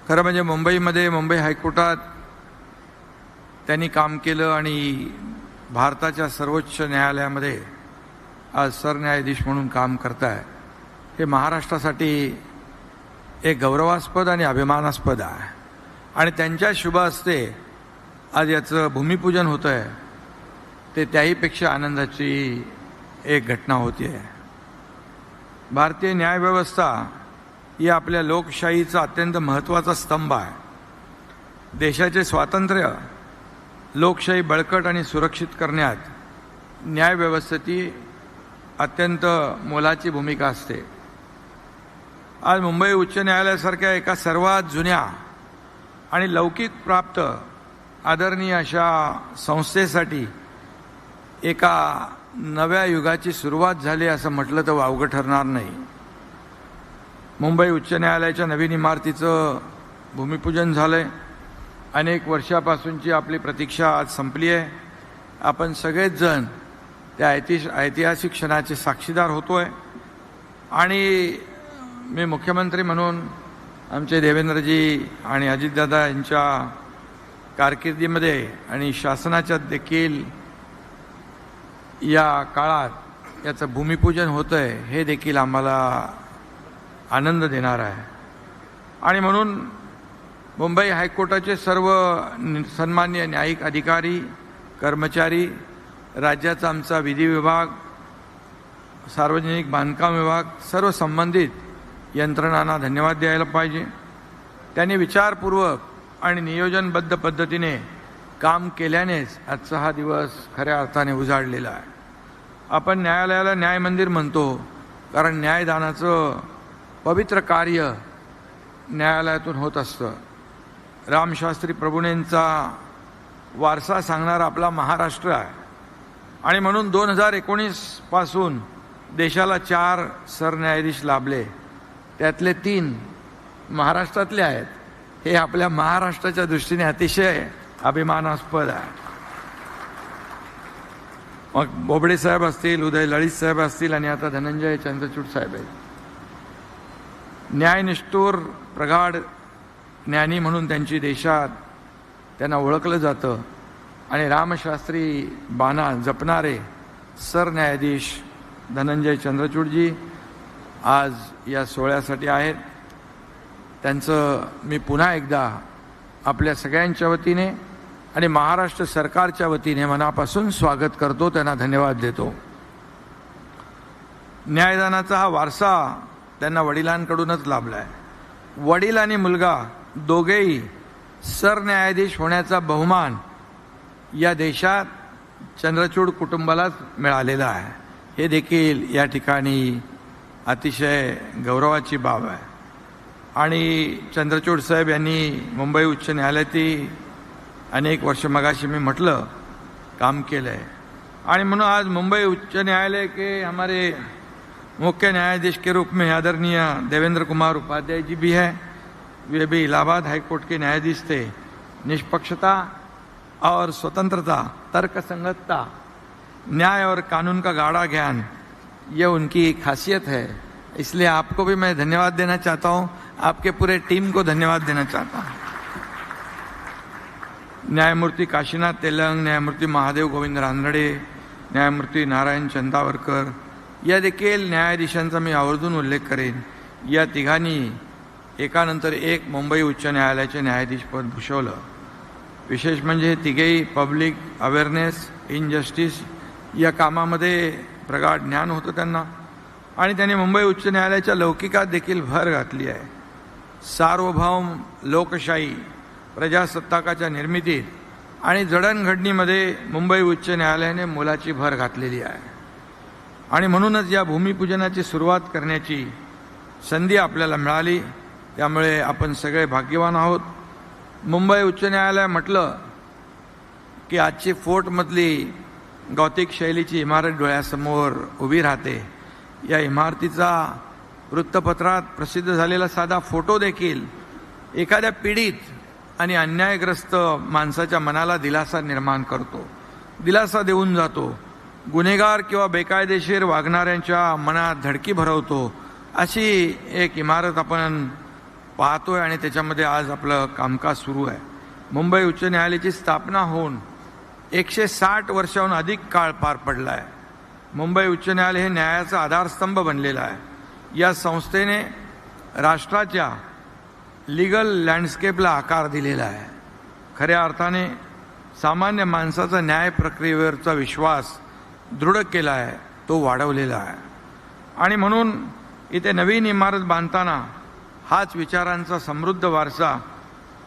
खरं म्हणजे मुंबईमध्ये मुंबई हायकोर्टात त्यांनी काम केलं आणि भारताच्या सर्वोच्च न्यायालयामध्ये आज सरन्यायाधीश म्हणून काम करताय. हे महाराष्ट्रासाठी एक गौरवास्पद आणि अभिमानास्पद आहे आणि त्यांच्या शुभ हस्ते आज याचं भूमिपूजन होतं आहे ते त्याहीपेक्षा आनंदाची एक घटना होती आहे. भारतीय न्यायव्यवस्था ही आपल्या लोकशाहीचा अत्यंत महत्त्वाचा स्तंभ आहे. देशाचे स्वातंत्र्य, लोकशाही बळकट आणि सुरक्षित करण्यात न्यायव्यवस्थेची अत्यंत मोलाची भूमिका असते. आज मुंबई उच्च न्यायालयासारख्या एका सर्वात जुन्या आणि लौकिक प्राप्त आदरणीय अशा संस्थेसाठी एका नव्या युगाची सुरुवात झाली असं म्हटलं तर वावगं ठरणार नाही. मुंबई उच्च न्यायालयाच्या नवीन इमारतीचं भूमिपूजन झालंय. अनेक वर्षापासूनची आपली प्रतीक्षा आज संपली आहे. आपण सगळेच जण त्या ऐतिहासिक क्षणाचे साक्षीदार होतोय. आणि मी मुख्यमंत्री म्हणून आमचे देवेंद्रजी आणि अजितदादा यांच्या कारकिर्दीमध्ये आणि शासनाच्या देखील या काळात याचं भूमिपूजन होतंय हे देखील आम्हाला आनंद देणार आहे. आणि म्हणून मुंबई हायकोर्टाचे सर्व सन्मान्य न्यायिक अधिकारी, कर्मचारी, राज्याचा आमचा विधी विभाग, सार्वजनिक बांधकाम विभाग, सर्व संबंधित यंत्रणांना धन्यवाद द्यायला पाहिजे. त्यांनी विचारपूर्वक आणि नियोजनबद्ध पद्धतीने काम केल्यानेच आजचा हा दिवस खऱ्या अर्थाने उजाडलेला आहे. आपण न्यायालयाला न्याय मंदिर म्हणतो कारण न्यायदानाचं पवित्र कार्य न्यायालयातून होत असतं. रामशास्त्री प्रभूंचा वारसा सांगणारा आपला महाराष्ट्र आहे. आणि म्हणून 2019 पासून देशाला 4 सरन्यायाधीश लाभले. त्यातले 3 महाराष्ट्रातले आहेत. हे आपल्या महाराष्ट्राच्या दृष्टीने अतिशय अभिमानास्पद आहे. मग बोबडे साहेब असतील, उदय लळित साहेब असतील आणि आता धनंजय चंद्रचूड साहेब आहेत. न्यायनिष्ठूर प्रगाढ ज्ञानी म्हणून त्यांची देशात त्यांना ओळखलं जातं. आणि रामशास्त्री बाणा जपणारे सरन्यायाधीश धनंजय चंद्रचूडजी आज या सोहळ्यासाठी आहेत. त्यांचं मी पुन्हा एकदा आपल्या सगळ्यांच्या वतीने आणि महाराष्ट्र सरकारच्या वतीने मनापासून स्वागत करतो, त्यांना धन्यवाद देतो. न्यायदानाचा हा वारसा त्यांना वडिलांकडूनच लाभला आहे. वडील आणि मुलगा दोघेही सरन्यायाधीश होण्याचा बहुमान या देशात चंद्रचूड कुटुंबालाच मिळालेला आहे. हे देखील या ठिकाणी अतिशय गौरवाची बाब आहे. आणि चंद्रचूड साहेब यांनी मुंबई उच्च न्यायालयातही अनेक वर्ष मगाशी मी म्हटलं काम केलं है. आणि म्हणून आज मुंबई उच्च न्यायालय के हमारे मुख्य न्यायाधीश के रूप में आदरणीय देवेंद्र कुमार उपाध्याय जी भी है. वे भी इलाहाबाद हाईकोर्ट के न्यायाधीश थे. निष्पक्षता और स्वतंत्रता, तर्कसंगतता, न्याय और कानून का गाढ़ा ज्ञान, यह उनकी खासियत है. इसलिए आपको भी मैं धन्यवाद देना चाहता हूं, आपके पूरे टीम को धन्यवाद देना चाहता हूं. न्यायमूर्ति काशीनाथ तेलंग, न्यायमूर्ति महादेव गोविंद रानडे, न्यायमूर्ति नारायण चंदावरकर या देखील न्यायाधीशांचा मी आवर्जून उल्लेख करेन. या तिघांनी एकानंतर एक मुंबई उच्च न्यायालयाचे न्यायाधीशपद भूषवलं. विशेष म्हणजे हे तिघेही पब्लिक अवेअरनेस, इनजस्टिस या कामामध्ये प्रगाढ ज्ञान होतं त्यांना. आणि त्यांनी मुंबई उच्च न्यायालयाच्या लौकिकात देखील भर घातली आहे. सार्वभौम लोकशाही प्रजासत्ताकाच्या निर्मितीत आणि जडणघडणीमध्ये मुंबई उच्च न्यायालयाने मोलाची भर घातलेली आहे. आणि म्हणूनच या भूमिपूजनाची सुरुवात करण्याची संधी आपल्याला मिळाली. त्यामुळे आपण सगळे भाग्यवान आहोत. मुंबई उच्च न्यायालय म्हटलं की आजची फोर्टमधली गॉथिक शैलीची इमारत डोळ्यासमोर उभी राहते. या इमारतीचा वृत्तपत्रात प्रसिद्ध झालेला साधा फोटो देखील एखाद्या पीडित आणि अन्यायग्रस्त माणसाच्या मनाला दिलासा निर्माण करतो, दिलासा देऊन जातो. गुन्हेगार किंवा बेकायदेशीर वागणाऱ्यांच्या मनात धडकी भरवतो. अशी एक इमारत आपण पाहतोय आणि त्याच्यामध्ये आज आपलं कामकाज सुरू आहे. मुंबई उच्च न्यायालयाची स्थापना होऊन 160 वर्षाहून अधिक काळ पार पडला आहे. मुंबई उच्च न्यायालय हे न्यायाचा आधारस्तंभ बनलेला आहे. या संस्थेने राष्ट्राच्या लीगल लँडस्केपला आकार दिलेला आहे. खऱ्या अर्थाने सामान्य माणसाचा न्याय प्रक्रियेवरचा विश्वास दृढ केला आहे, तो वाढवलेला आहे. आणि म्हणून इथे नवीन इमारत बांधताना हाच विचारांचा समृद्ध वारसा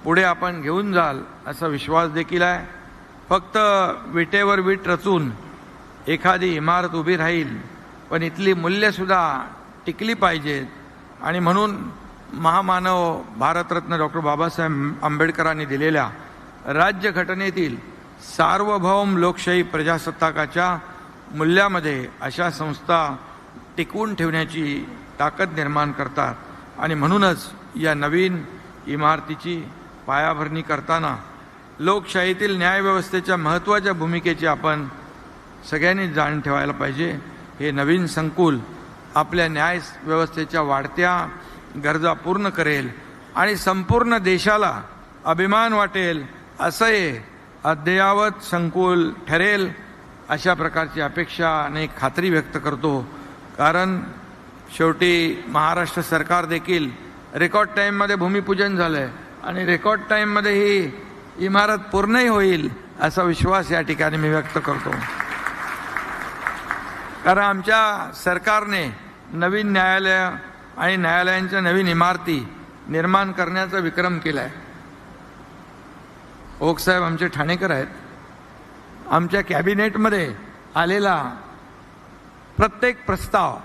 पुढे आपण घेऊन जाल असा विश्वास देखील आहे. फक्त विटेवर वीट रचून एखादी इमारत उभी राहील, पण इथली मूल्यसुद्धा टिकली पाहिजेत. आणि म्हणून महामानव भारतरत्न डॉक्टर बाबासाहेब आंबेडकरांनी दिलेल्या राज्यघटनेतील सार्वभौम लोकशाही प्रजासत्ताकाच्या मूल्यामध्ये अशा संस्था टिकवून ठेवण्याची ताकद निर्माण करतात आणि म्हणूनच या नवीन इमारतीची पायाभरणी करताना लोकशाहीतील न्यायव्यवस्थेच्या महत्त्वाच्या भूमिकेची आपण सगळ्यांनी जाण ठेवायला पाहिजे. हे नवीन संकुल आपल्या न्याय व्यवस्थेच्या वाढत्या गरजा पूर्ण करेल आणि संपूर्ण देशाला अभिमान वाटेल असं हे अद्ययावत संकुल ठरेल अशा प्रकारची अपेक्षा आणि खात्री व्यक्त करतो. कारण शेवटी महाराष्ट्र सरकार देखील रेकॉर्ड टाईममध्ये भूमिपूजन झालं आहे आणि रेकॉर्ड टाईममध्ये ही इमारत पूर्णही होईल असा विश्वास या ठिकाणी मी व्यक्त करतो. कारण आमच्या सरकारने नवीन न्यायालय आणि न्यायालयांच्या नवीन इमारती निर्माण करण्याचा विक्रम केला आहे. ओक साहेब आमचे ठाणेकर आहेत. आमच्या कॅबिनेटमध्ये आलेला प्रत्येक प्रस्ताव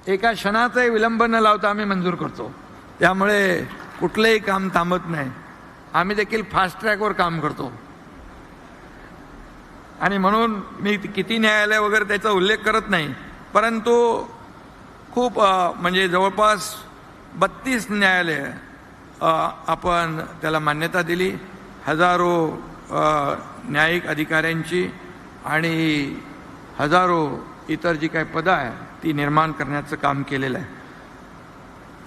एका क्षणाचाही विलंब न लावता आम्ही मंजूर करतो. त्यामुळे कुठलंही काम थांबत नाही. आम्ही देखील फास्ट ट्रॅकवर काम करतो आणि म्हणून मी किती न्यायालय वगैरे त्याचा उल्लेख करत नाही, परंतु खूप म्हणजे जवळपास 32 न्यायालय आपण त्याला मान्यता दिली. हजारो न्यायिक अधिकाऱ्यांची आणि हजारो इतर जी काही पदं आहे ती निर्माण करण्याचं काम केलेलं आहे.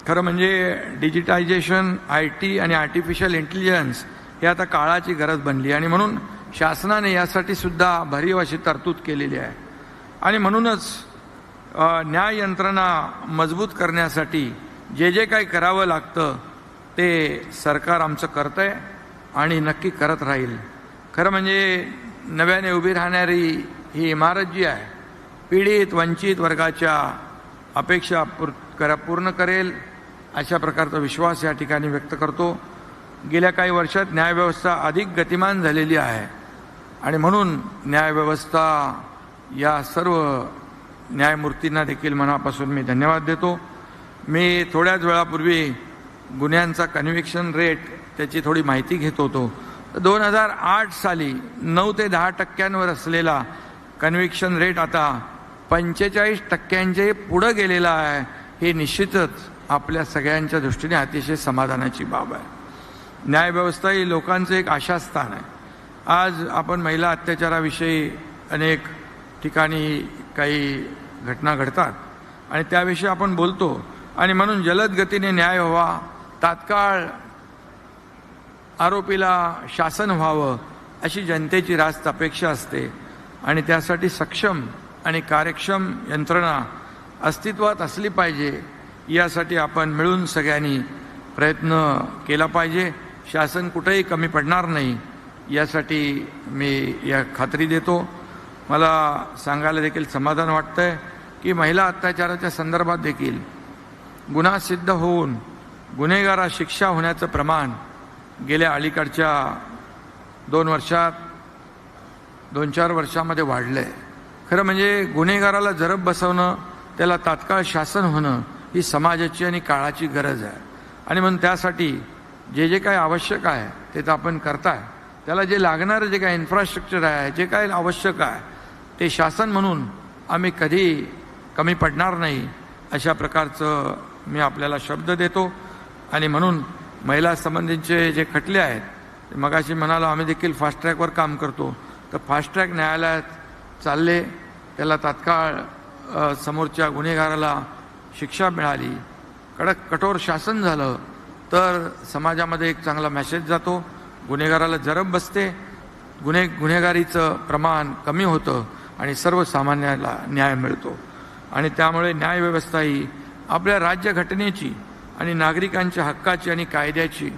खरं म्हणजे डिजिटायझेशन, IT आणि आर्टिफिशियल इंटेलिजन्स हे आता काळाची गरज बनली आणि म्हणून शासनाने यासाठी सुद्धा भरीव अशी तरतूद केलेली आहे. आणि म्हणूनच न्याय यंत्रणा मजबूत करण्यासाठी जे जे काही करावं लागतं ते सरकार आमचं करतंय आणि नक्की करत राहील. खरं म्हणजे नव्याने उभी राहणारी ही इमारत जी आहे पीडित वंचित वर्गाच्या अपेक्षा पूर्ण करेल अशा प्रकारचा विश्वास या ठिकाणी व्यक्त करतो. गेल्या काही वर्षात न्यायव्यवस्था अधिक गतिमान झालेली आहे आणि म्हणून न्यायव्यवस्था या सर्व न्यायमूर्तींना देखील मनापासून मी धन्यवाद देतो. मी थोड्याच वेळापूर्वी गुन्ह्यांचा कन्व्हिक्शन रेट त्याची थोडी माहिती घेत होतो. 2008 साली 9 ते 10% असलेला कन्व्हिक्शन रेट आता 45% पुढं गेलेला आहे. हे निश्चितच आपल्या सगळ्यांच्या दृष्टीने अतिशय समाधानाची बाब आहे. न्यायव्यवस्था ही लोकांचं एक आशास्थान आहे. आज आपण महिला अत्याचाराविषयी अनेक ठिकाणी काही घटना घडतात आणि त्याविषयी आपण बोलतो आणि म्हणून जलद गतीने न्याय व्हावा, तात्काळ आरोपीला शासन व्हावं अशी जनतेची रास्त अपेक्षा असते आणि त्यासाठी सक्षम आणि कार्यक्षम यंत्रणा अस्तित्वात असली पाहिजे. यासाठी आपण मिळून सगळ्यांनी प्रयत्न केला पाहिजे. शासन कुठेही कमी पडणार नाही यासाठी मी या खात्री देतो. मला सांगायला देखील समाधान वाटतंय की महिला अत्याचाराच्या संदर्भात देखील गुन्हा सिद्ध होऊन गुन्हेगारास शिक्षा होण्याचं प्रमाण गेल्या अलीकडच्या 2-4 वर्षामध्ये वाढलं आहे. खरं म्हणजे गुन्हेगाराला जरब बसवणं, त्याला तात्काळ शासन होणं ही समाजाची आणि काळाची गरज आहे आणि म्हणून त्यासाठी जे जे काही आवश्यक आहे ते तर आपण करताय. त्याला जे लागणारं जे काही इन्फ्रास्ट्रक्चर आहे, जे काही आवश्यक आहे ते शासन म्हणून आम्ही कधी कमी पडणार नाही अशा प्रकारचं मी आपल्याला शब्द देतो. आणि म्हणून महिला संबंधीचे जे खटले आहेत मगाशी म्हणालो आम्ही देखील फास्ट ट्रॅकवर काम करतो. तर फास्ट ट्रॅक न्यायालयात चालले, त्याला तात्काळ समोरच्या गुन्हेगाराला शिक्षा मिळाली, कठोर शासन झालं तर समाजामध्ये एक चांगला मेसेज जातो. गुन्हेगाराला जरब बसते, गुन्हेगारीचं प्रमाण कमी होतं आणि सर्वसामान्याला न्याय मिळतो. आणि त्यामुळे न्यायव्यवस्था ही आपल्या राज्यघटनेची आणि नागरिकांच्या हक्काची आणि कायद्याची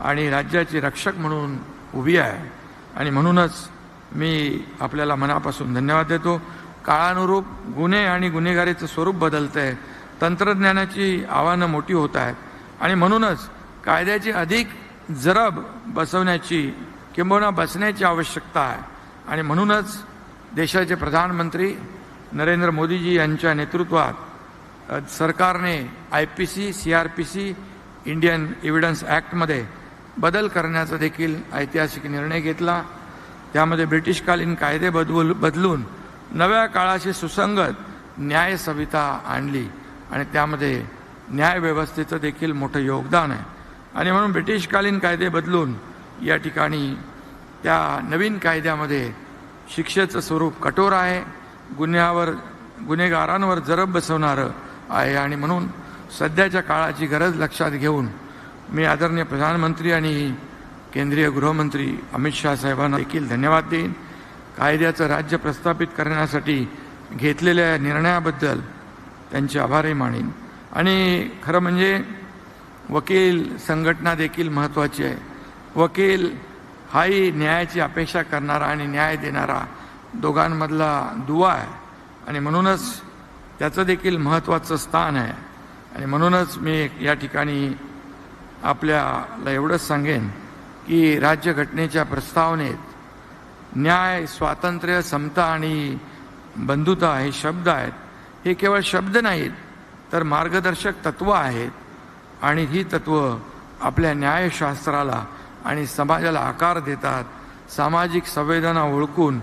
आणि राज्याची रक्षक म्हणून उभी आहे. आणि म्हणूनच मी आपल्याला मनापासून धन्यवाद देतो. काळानुरूप गुन्हे आणि गुन्हेगारीचं स्वरूप बदलतं आहे, तंत्रज्ञानाची आव्हानं मोठी होत आहेत आणि म्हणूनच कायद्याची अधिक जरब बसवण्याची किंबहुना बसण्याची आवश्यकता आहे. आणि म्हणूनच देशाचे प्रधानमंत्री नरेंद्र मोदीजी यांच्या नेतृत्वात सरकारने IPC, CRPC इंडियन एव्हिडन्स ॲक्टमध्ये बदल करण्याचा देखील ऐतिहासिक निर्णय घेतला. त्यामध्ये ब्रिटिशकालीन कायदे बदलून नव्या काळाशी सुसंगत न्याय संहिता आणली आणि त्यामध्ये न्यायव्यवस्थेचं देखील मोठं योगदान आहे. आणि म्हणून ब्रिटिशकालीन कायदे बदलून या ठिकाणी त्या नवीन कायद्यामध्ये शिक्षेचं स्वरूप कठोर आहे, गुन्हेगारांवर जरब बसवणारं आहे. आणि म्हणून सध्याच्या काळाची गरज लक्षात घेऊन मी आदरणीय प्रधानमंत्री आणि केंद्रीय गृहमंत्री अमित शाह साहेबांना देखील धन्यवाद देईन. कायद्याचं राज्य प्रस्थापित करण्यासाठी घेतलेल्या निर्णयाबद्दल त्यांचे आभारही मानेन. आणि खरं म्हणजे वकील संघटना देखील महत्त्वाची आहे. वकील हाही न्यायाची अपेक्षा करणारा आणि न्याय देणारा दोघांमधला दुवा आहे आणि म्हणूनच त्याचं देखील महत्त्वाचं स्थान आहे. आणि म्हणूनच मी या ठिकाणी आपल्याला एवढंच सांगेन की राज्यघटनेच्या प्रस्तावनेत न्याय, स्वातंत्र्य, समता आणि बंधुता हे शब्द आहेत. हे केवळ शब्द नाहीत तर मार्गदर्शक तत्त्व आहेत आणि ही तत्त्व आपल्या न्यायशास्त्राला आणि समाजाला आकार देतात. सामाजिक संवेदना ओळखून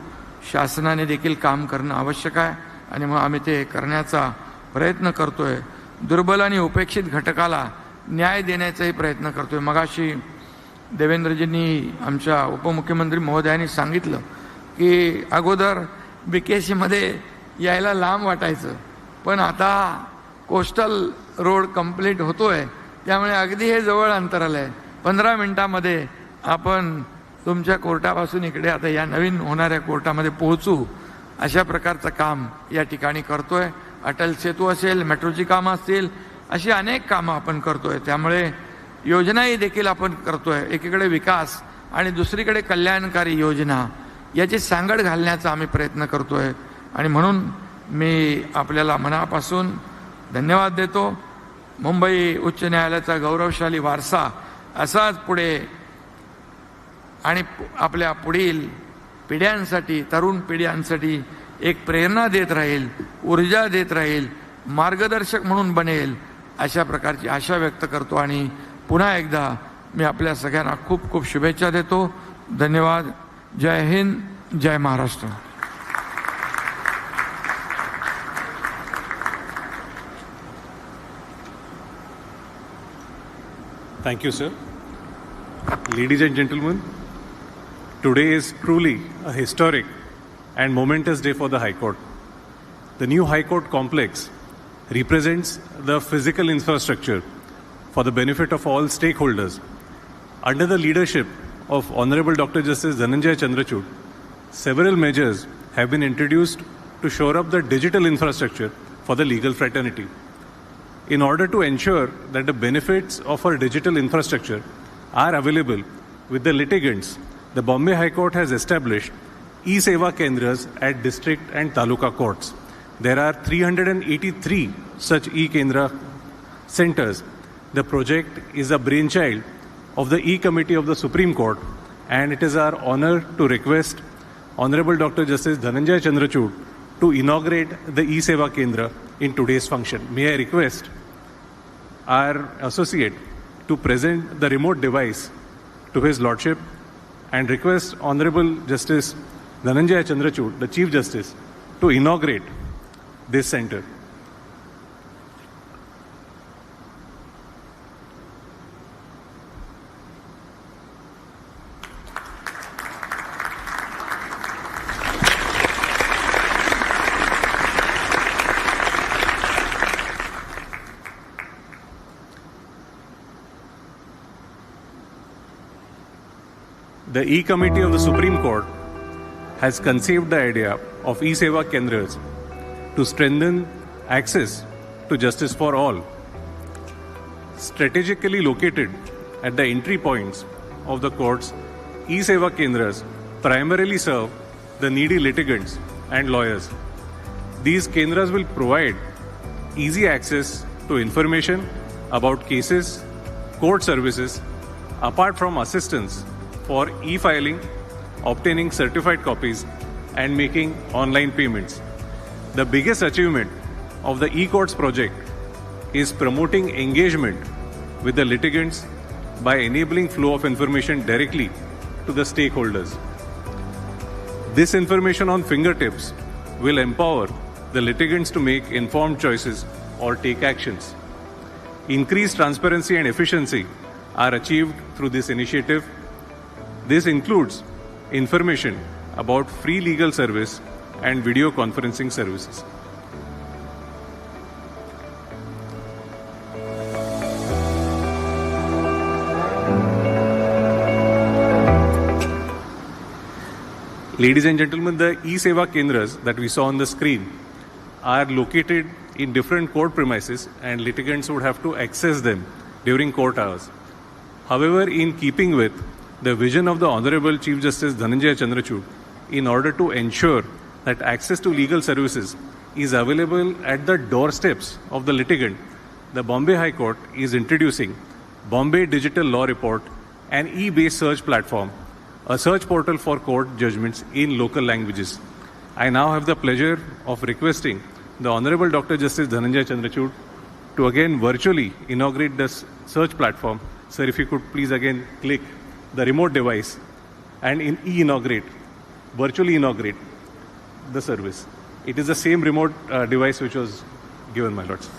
शासनाने देखील काम करणं आवश्यक आहे आणि मग आम्ही ते करण्याचा प्रयत्न करतोय. दुर्बल आणि उपेक्षित घटकाला न्याय देण्याचाही प्रयत्न करतोय. मगाशी देवेंद्रजींनी आमच्या उपमुख्यमंत्री महोदयांनी सांगितलं की अगोदर BKCमध्ये यायला लांब वाटायचं, पण आता कोस्टल रोड कंप्लीट होतोय त्यामुळे अगदी हे जवळ अंतराल आहे. 15 मिनिटामध्ये आपण तुमच्या कोर्टापासून इकडे आता या नवीन होणाऱ्या कोर्टामध्ये पोहोचू अशा प्रकारचं काम या ठिकाणी करतोय. अटल सेतू असेल, मेट्रोची कामं असतील, अशी अनेक कामं आपण करतोय. त्यामुळे योजनाही देखील आपण करतोय. एकीकडे विकास आणि दुसरीकडे कल्याणकारी योजना याची सांगड घालण्याचा आम्ही प्रयत्न करतोय. आणि म्हणून मी आपल्याला मनापासून धन्यवाद देतो. मुंबई उच्च न्यायालयाचा गौरवशाली वारसा असाच पुढे आणि आपल्या पुढील पिढ्यांसाठी, तरुण पिढ्यांसाठी एक प्रेरणा देत राहील, ऊर्जा देत राहील, मार्गदर्शक म्हणून बनेल अशा प्रकारची आशा व्यक्त करतो. आणि पुन्हा एकदा मी आपल्या सगळ्यांना खूप खूप शुभेच्छा देतो. धन्यवाद. जय हिंद, जय Maharashtra. Thank you, sir. Ladies and gentlemen, today is truly a historic and momentous day for the High Court. The new High Court complex represents the physical infrastructure for the benefit of all stakeholders. Under the leadership of Honorable Dr. Justice Dhananjay Chandrachud, several measures have been introduced to shore up the digital infrastructure for the legal fraternity. In order to ensure that the benefits of our digital infrastructure are available with the litigants, the Bombay High Court has established E-Seva Kendras at district and taluka courts. There are 383 such E-Kendra centers. The project is a brainchild of the E-Committee of the Supreme Court, and it is our honor to request Honorable Dr. Justice Dhananjay Chandrachud to inaugurate the E-Seva Kendra in today's function. May I request our associate to present the remote device to His Lordship and request Honorable Justice Dhananjay Chandrachud, the Chief Justice, to inaugurate this center. The E-Committee of the Supreme Court has conceived the idea of E-Seva Kendras to strengthen access to justice for all. Strategically located at the entry points of the courts, E-Seva Kendras primarily serve the needy litigants and lawyers. These Kendras will provide easy access to information about cases, court services, apart from assistance for e-filing, obtaining certified copies, and making online payments. The biggest achievement of the e-courts project is promoting engagement with the litigants by enabling flow of information directly to the stakeholders. This information on fingertips will empower the litigants to make informed choices or take actions. Increased transparency and efficiency are achieved through this initiative. This includes information about free legal service and video conferencing services. Ladies and gentlemen, the E-Seva Kendras that we saw on the screen are located in different court premises and litigants would have to access them during court hours. However, in keeping with the vision of the Honorable Chief Justice Chandrachud, in order to ensure that access to legal services is available at the doorsteps of the litigant, the Bombay High Court is introducing Bombay Digital Law Report, an e-based search platform, a search portal for court judgments in local languages. I now have the pleasure of requesting the Honorable Dr. Justice Chandrachud to again virtually inaugurate this search platform. Sir, if you could please again click the remote device and virtually inaugurate the service. It is the same remote device which was given, my lords.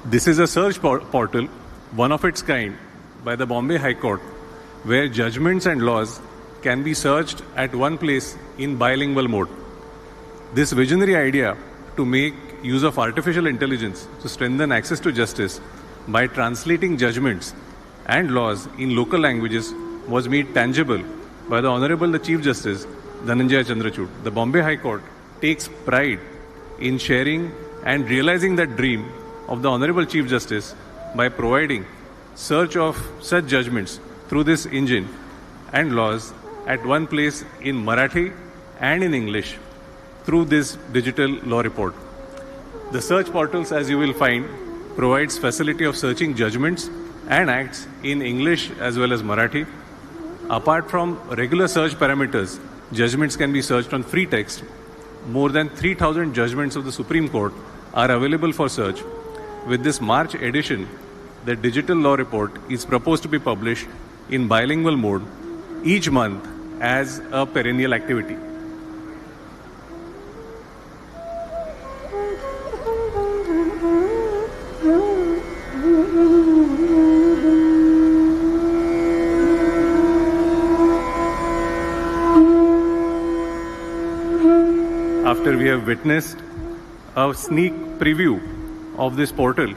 This is a search portal, one of its kind, by the Bombay High Court, where judgments and laws can be searched at one place in bilingual mode. This visionary idea to make use of artificial intelligence to strengthen access to justice by translating judgments and laws in local languages was made tangible by the Honorable the Chief Justice Chandrachud. The Bombay High Court takes pride in sharing and realizing that dream of the Honorable Chief Justice by providing search of such judgments through this engine and laws at one place in Marathi and in English through this digital law report. The search portals, as you will find, provides facility of searching judgments and acts in English as well as Marathi. Apart from regular search parameters, judgments can be searched on free text. More than 3,000 judgments of the Supreme Court are available for search. With this March edition, the digital law report is proposed to be published in bilingual mode each month as a perennial activity. After we have witnessed a sneak preview of this portal,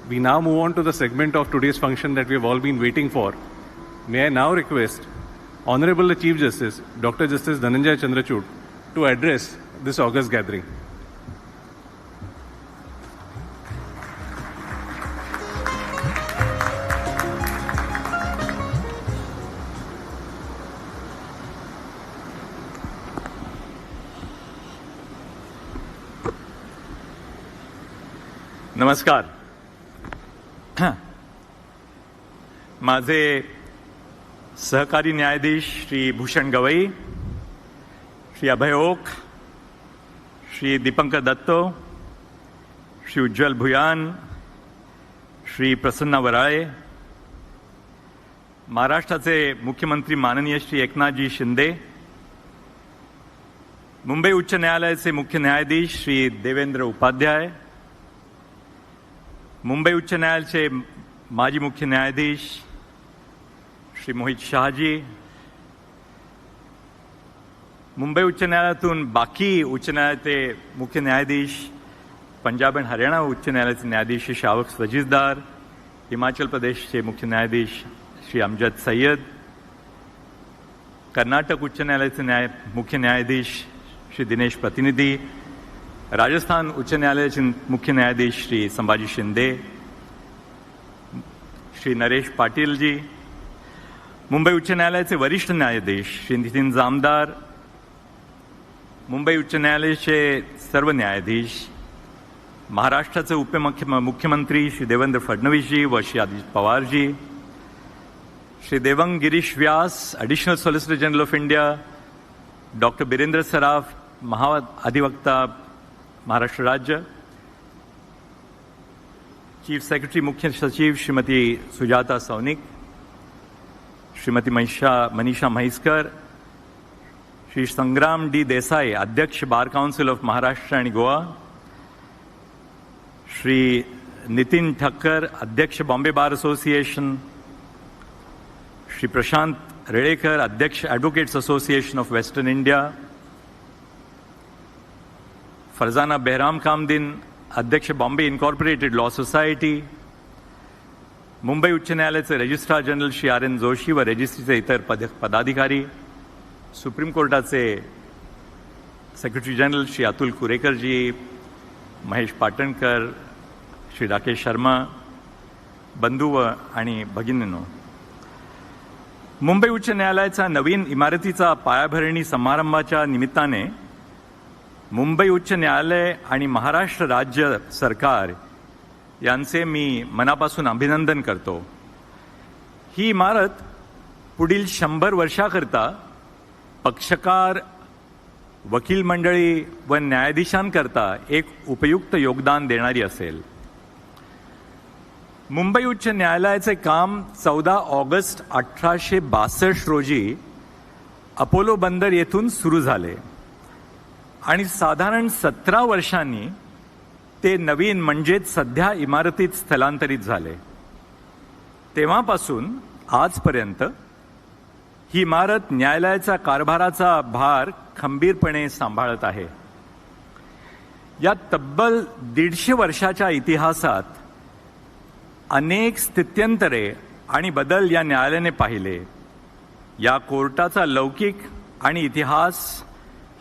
we now move on to the segment of today's function that we have all been waiting for. May I now request Honorable the Chief Justice, Dr. Justice Chandrachud, to address this august gathering. नमस्कार. माझे सहकारी न्यायाधीश Shri Bhushan Gavai, Shri Abhay okay, Shri Dipankar दत्तो, श्री उज्ज्वल भुयान, श्री प्रसन्ना वराळे, महाराष्ट्राचे मुख्यमंत्री माननीय श्री एकनाथजी शिंदे, मुंबई उच्च न्यायालयाचे मुख्य न्यायाधीश श्री देवेंद्र उपाध्याय, मुंबई उच्च न्यायालयाचे माजी मुख्य न्यायाधीश श्री मोहित शहाजी, मुंबई उच्च न्यायालयातून बाकी उच्च न्यायालयाचे मुख्य न्यायाधीश, पंजाब आणि हरियाणा उच्च न्यायालयाचे न्यायाधीश श्री शावक वजीरदार, हिमाचल प्रदेशचे मुख्य न्यायाधीश श्री अमजद सय्यद, कर्नाटक उच्च न्यायालयाचे मुख्य न्यायाधीश श्री दिनेश प्रतिनिधी, राजस्थान उच्च न्यायालयाचे मुख्य न्यायाधीश श्री संभाजी शिंदे, श्री नरेश पाटील जी, मुंबई उच्च न्यायालयाचे वरिष्ठ न्यायाधीश श्री नितीन जामदार, मुंबई उच्च न्यायालयाचे सर्व न्यायाधीश, महाराष्ट्राचे मुख्यमंत्री श्री देवेंद्र फडणवीस जी व Shri Ajit Pawar ji, Shri Devang Girish Vyas, Additional Solicitor General of India, Dr. Birendra Saraf, Mahadivakta, Maharashtra Rajya, Chief Secretary Mukhya Sachiv Srimati Sujata Saunik, Srimati Manisha Mahiskar, Shri Sangram D. Desai, Adhyaksh Bar Council of Maharashtra and Goa, Shri Nitin Thakkar, Adhyaksh Bombay Bar Association, Shri Prashant Redekar, Adhyaksh Advocates Association of Western India, Farzana Behram Kamdin, अध्यक्ष Bombay incorporated law society, Mumbai उच्च न्यायालयाचे registrar general Shri R N Joshi व रजिस्ट्रीचे इतर पदाधिकारी, supreme कोर्टाचे secretary general Shri Atul Kurekarji, Mahesh Patankar, Shri Rakesh Sharma, बंधू आणि भगिनींनो, मुंबई उच्च न्यायालयाच्या नवीन इमारतीचा पायाभरणी समारंभाच्या निमित्ताने मुंबई उच्च न्यायालय आणि महाराष्ट्र राज्य सरकार यांचे मी मनापासून अभिनंदन करतो. ही इमारत पुढील 100 वर्षाकरता पक्षकार, वकील मंडळी व न्यायाधीशांकरता एक उपयुक्त योगदान देणारी असेल. मुंबई उच्च न्यायालयाचे काम 14 ऑगस्ट 1862 रोजी अपोलो बंदर येथून सुरू झाले आणि साधारण 17 वर्षांनी ते नवीन म्हणजेच सध्या इमारतीत स्थलांतरित झाले. तेव्हापासून आजपर्यंत ही इमारत न्यायालयाच्या कारभाराचा भार खंबीरपणे सांभाळत आहे. या तब्बल 150 वर्षाच्या इतिहासात अनेक स्थित्यंतरे आणि बदल या न्यायालयाने पाहिले. या कोर्टाचा लौकिक आणि इतिहास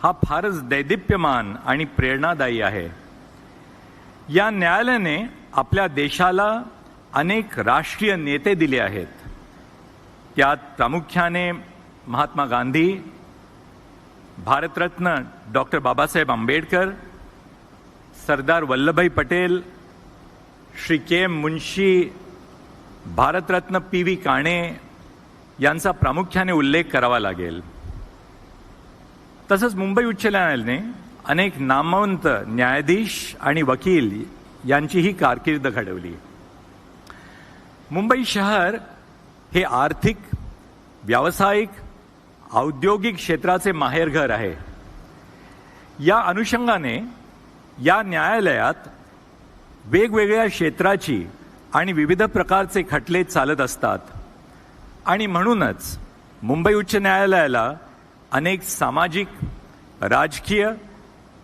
हा फारच दैदिप्यमान आणि प्रेरणादायी आहे. या न्यायालयाने आपल्या देशाला अनेक राष्ट्रीय नेते दिले आहेत. त्यात प्रामुख्याने महात्मा गांधी, भारतरत्न डॉक्टर बाबासाहेब आंबेडकर, सरदार वल्लभभाई पटेल, श्री के एम मुंशी, भारतरत्न PV काणे यांचा प्रामुख्याने उल्लेख करावा लागेल. तसंच मुंबई उच्च न्यायालयाने अनेक नामवंत न्यायाधीश आणि वकील यांचीही कारकीर्द घडवली. मुंबई शहर हे आर्थिक, व्यावसायिक, औद्योगिक क्षेत्राचे माहेरघर आहे. या अनुषंगाने या न्यायालयात वेगवेगळ्या क्षेत्राची आणि विविध प्रकारचे खटले चालत असतात आणि म्हणूनच मुंबई उच्च न्यायालयाला अनेक सामाजिक, राजकीय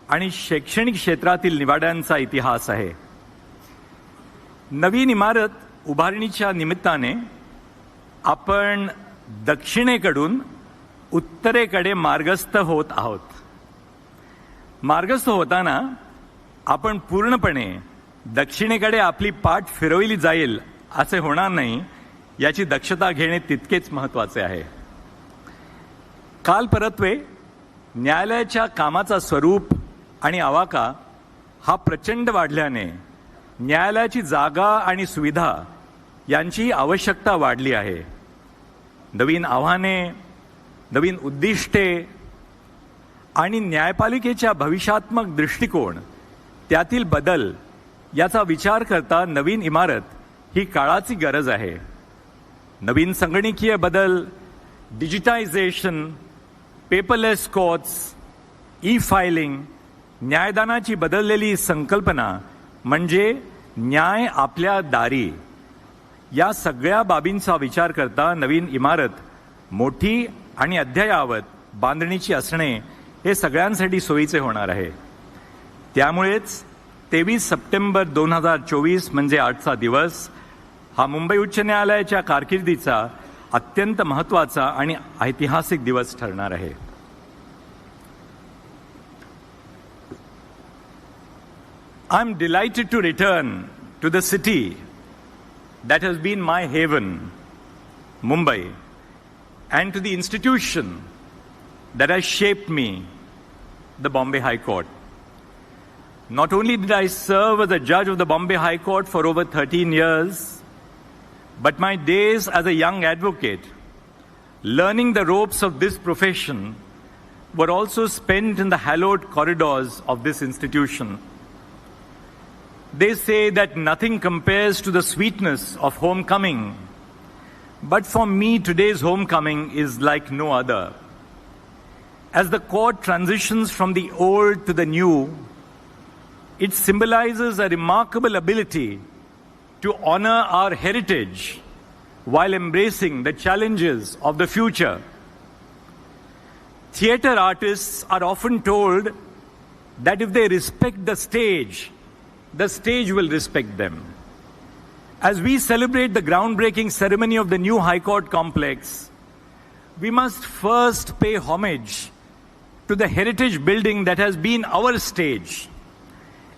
आणि शैक्षणिक क्षेत्रातील निवाड्यांचा इतिहास आहे. नवीन इमारत उभारणीच्या निमित्ताने आपण दक्षिणेकडून उत्तरेकडे मार्गस्थ होत आहोत. मार्गस्थ होताना आपण पूर्णपणे दक्षिणेकडे आपली पाठ फिरवली जाईल असे होणार नाही याची दक्षता घेणे तितकेच महत्त्वाचे आहे. काल परत्वे न्यायालयाच्या कामाचा स्वरूप आणि आवाका हा प्रचंड वाढल्याने न्यायालयाची जागा आणि सुविधा यांची आवश्यकता वाढली आहे. नवीन आव्हाने, नवीन उद्दिष्टे आणि न्यायपालिकेच्या भविष्यात्मक दृष्टिकोन त्यातील बदल याचा विचार करता नवीन इमारत ही काळाची गरज आहे. नवीन संगणकीय बदल, डिजिटायझेशन, पेपरलेस कोर्ट्स, ई-फायलिंग, न्यायदानाची बदललेली संकल्पना म्हणजे न्याय आपल्या दारी, या सगळ्या बाबींचा विचार करता नवीन इमारत मोठी आणि अद्ययावत बांधणीची असणे हे सगळ्यांसाठी सोयीचे होणार आहे. त्यामुळेच 23 सप्टेंबर 2024 म्हणजे आजचा दिवस हा मुंबई उच्च न्यायालयाच्या कारकिर्दीचा अत्यंत महत्त्वाचा आणि ऐतिहासिक दिवस ठरणार आहे. I am delighted to return to the city that has been my haven, Mumbai, and to the institution that has shaped me, the Bombay High Court. Not only did I serve as a judge of the Bombay High Court for over 13 years, but my days as a young advocate, learning the ropes of this profession, were also spent in the hallowed corridors of this institution. They say that nothing compares to the sweetness of homecoming, but for me, today's homecoming is like no other. As the court transitions from the old to the new, it symbolizes a remarkable ability to honor our heritage while embracing the challenges of the future. Theatre artists are often told that if they respect the stage will respect them. As we celebrate the groundbreaking ceremony of the new High Court complex, we must first pay homage to the heritage building that has been our stage,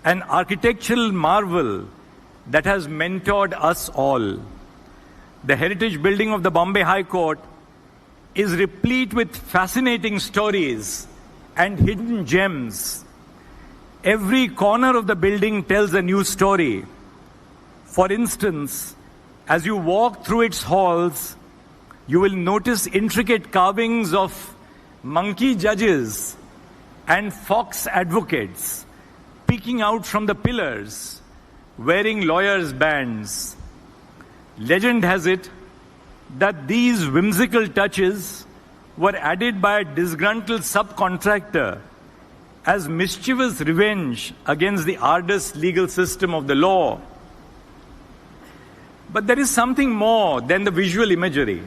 an architectural marvel that has mentored us all. The heritage building of the Bombay High Court is replete with fascinating stories and hidden gems. Every corner of the building tells a new story. For instance, as you walk through its halls, you will notice intricate carvings of monkey judges and fox advocates peeking out from the pillars, wearing lawyers' bands. Legend has it that these whimsical touches were added by a disgruntled subcontractor as mischievous revenge against the arduous legal system of the law. But there is something more than the visual imagery.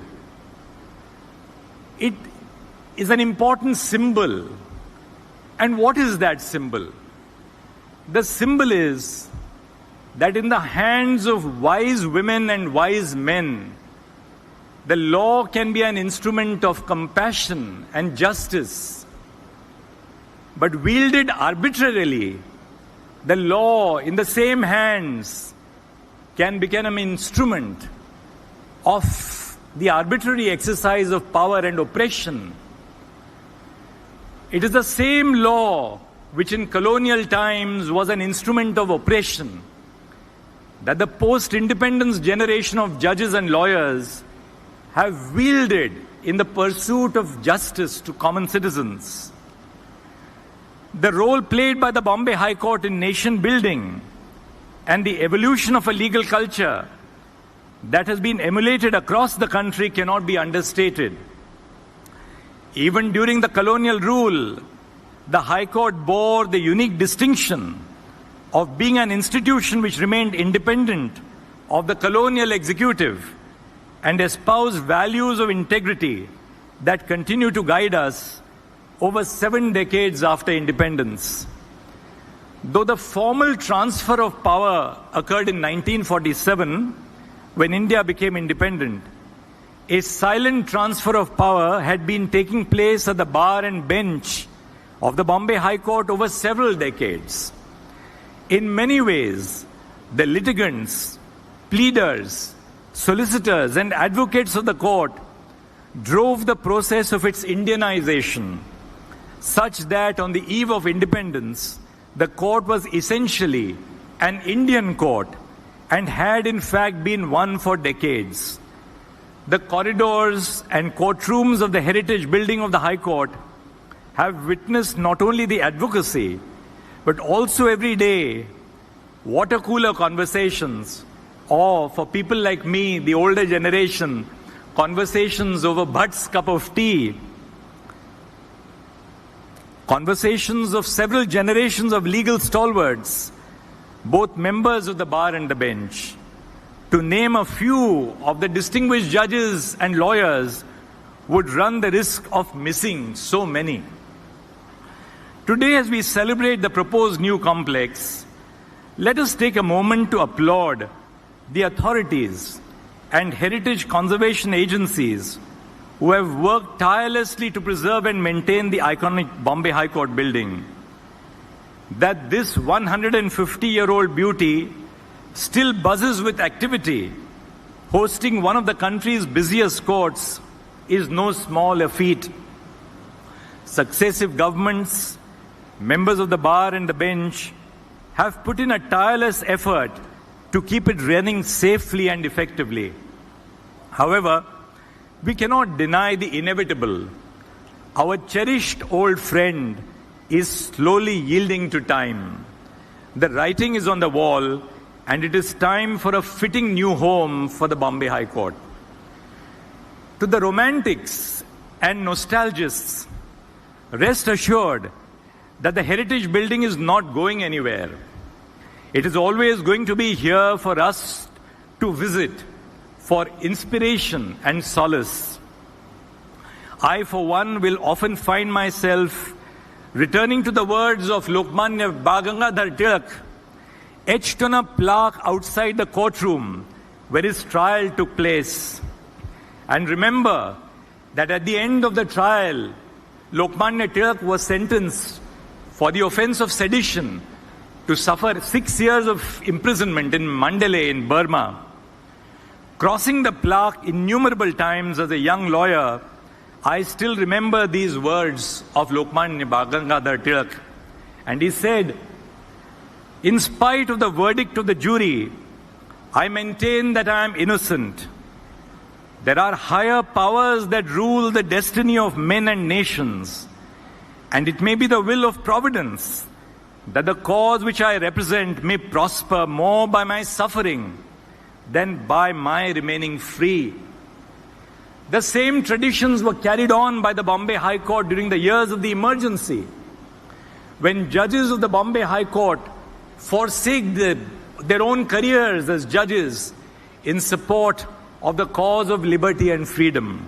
It is an important symbol. And what is that symbol? The symbol is that in the hands of wise women and wise men, the law can be an instrument of compassion and justice. But wielded arbitrarily, the law in the same hands can become an instrument of the arbitrary exercise of power and oppression. It is the same law which in colonial times was an instrument of oppression that the post-independence generation of judges and lawyers have wielded in the pursuit of justice to common citizens. The role played by the Bombay High Court in nation building and the evolution of a legal culture that has been emulated across the country cannot be understated. Even during the colonial rule, the High Court bore the unique distinction of being an institution which remained independent of the colonial executive and espoused values of integrity that continue to guide us over 7 decades after independence. Though the formal transfer of power occurred in 1947, when India became independent, a silent transfer of power had been taking place at the bar and bench of the Bombay High Court over several decades. In many ways, the litigants, pleaders, solicitors, and advocates of the court drove the process of its Indianization, such that on the eve of independence, the court was essentially an Indian court and had in fact been one for decades. The corridors and courtrooms of the heritage building of the High Court have witnessed not only the advocacy, but also every day water cooler conversations, or for people like me, the older generation, conversations over Bhatt's cup of tea, conversations of several generations of legal stalwarts, both members of the bar and the bench. To name a few of the distinguished judges and lawyers would run the risk of missing so many. Today, as we celebrate the proposed new complex, let us take a moment to applaud the authorities and heritage conservation agencies who have worked tirelessly to preserve and maintain the iconic Bombay High Court building. That this 150-year-old beauty still buzzes with activity, hosting one of the country's busiest courts, is no small feat. Successive governments, members of the bar and the bench, have put in a tireless effort to keep it running safely and effectively. However, we cannot deny the inevitable. Our cherished old friend is slowly yielding to time. The writing is on the wall, and it is time for a fitting new home for the Bombay High Court. To the romantics and nostalgists, rest assured that the heritage building is not going anywhere. It is always going to be here for us to visit for inspiration and solace. I, for one, will often find myself returning to the words of Lokmat Gangadhar Tilak, etched on a plaque outside the courtroom where his trial took place. And remember that at the end of the trial, Lokmat Tilak was sentenced for the offense of sedition to suffer 6 years of imprisonment in Mandalay in Burma. Crossing the plaque innumerable times as a young lawyer, I still remember these words of Lokmat Gangadhar Tilak. And he said, "In spite of the verdict of the jury, I maintain that I am innocent. There are higher powers that rule the destiny of men and nations, and it may be the will of providence that the cause which I represent may prosper more by my suffering than by my remaining free." The same traditions were carried on by the Bombay High Court during the years of the emergency, when judges of the Bombay High Court forsake their own careers as judges in support of the cause of liberty and freedom.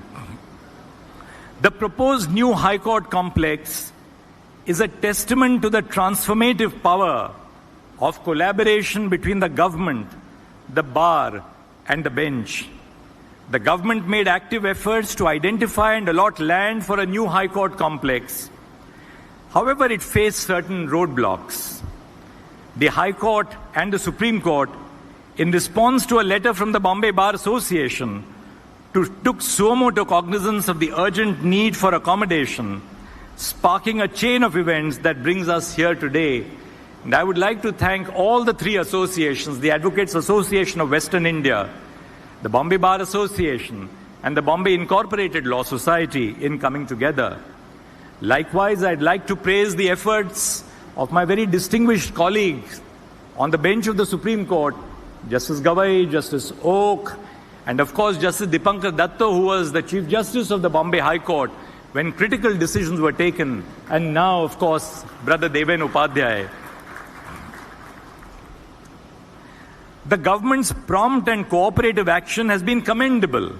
The proposed new High Court complex is a testament to the transformative power of collaboration between the government, the bar, and the bench. The government made active efforts to identify and allot land for a new High Court complex. However, it faced certain roadblocks. The High Court and the Supreme Court, in response to a letter from the Bombay Bar Association, took suo cognizance of the urgent need for accommodation, sparking a chain of events that brings us here today. And I would like to thank all the three associations, the Advocates Association of Western India, the Bombay Bar Association, and the Bombay Incorporated Law Society in coming together. Likewise, I'd like to praise the efforts of my very distinguished colleagues on the bench of the Supreme Court, Justice Gavai, Justice Oak, and of course Justice Dipankar Datta, who was the Chief Justice of the Bombay High Court when critical decisions were taken, and now, of course, Brother Deven Upadhyay. The government's prompt and cooperative action has been commendable,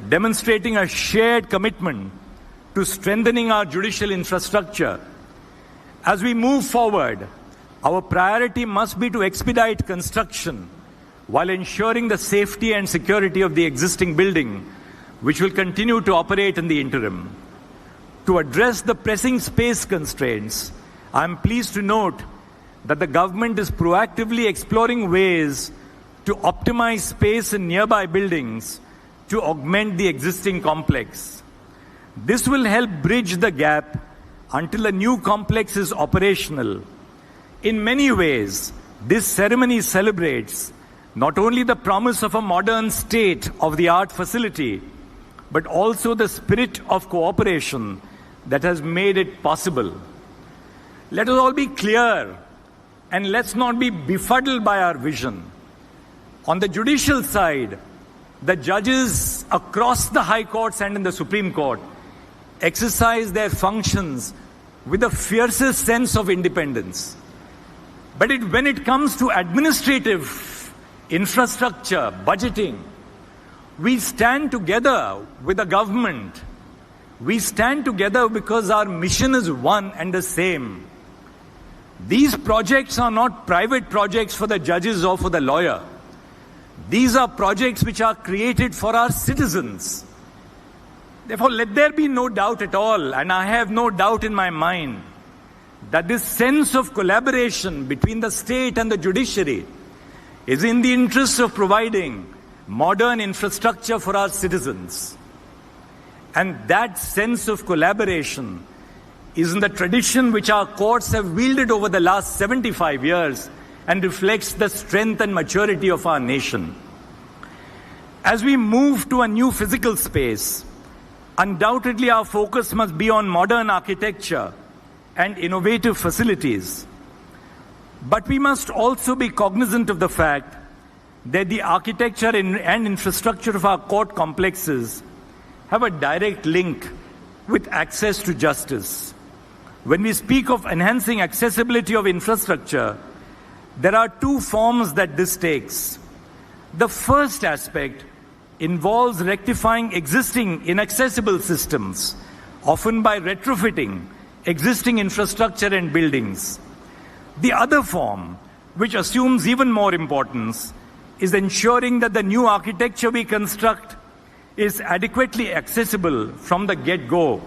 demonstrating a shared commitment to strengthening our judicial infrastructure. As we move forward, our priority must be to expedite construction while ensuring the safety and security of the existing building, which will continue to operate in the interim. To address the pressing space constraints, I am pleased to note that the government is proactively exploring ways to optimize space in nearby buildings to augment the existing complex. This will help bridge the gap until a new complex is operational. In many ways, this ceremony celebrates not only the promise of a modern state-of-the-art facility, but also the spirit of cooperation that has made it possible. Let us all be clear, and let's not be befuddled by our vision. On the judicial side, the judges across the high courts and in the Supreme Court exercise their functions with the fiercest sense of independence. But when it comes to administrative infrastructure, budgeting, we stand together with the government. We stand together because our mission is one and the same. These projects are not private projects for the judges or for the lawyer. These are projects which are created for our citizens. Therefore, let there be no doubt at all, and I have no doubt in my mind, that this sense of collaboration between the state and the judiciary is in the interest of providing modern infrastructure for our citizens. And that sense of collaboration is in the tradition which our courts have wielded over the last 75 years and reflects the strength and maturity of our nation. As we move to a new physical space, undoubtedly our focus must be on modern architecture and innovative facilities. But we must also be cognizant of the fact that the architecture and infrastructure of our court complexes have a direct link with access to justice. When we speak of enhancing accessibility of infrastructure, there are two forms that this takes. The first aspect involves rectifying existing inaccessible systems, often by retrofitting existing infrastructure and buildings. The other form, which assumes even more importance, is ensuring that the new architecture we construct is adequately accessible from the get-go.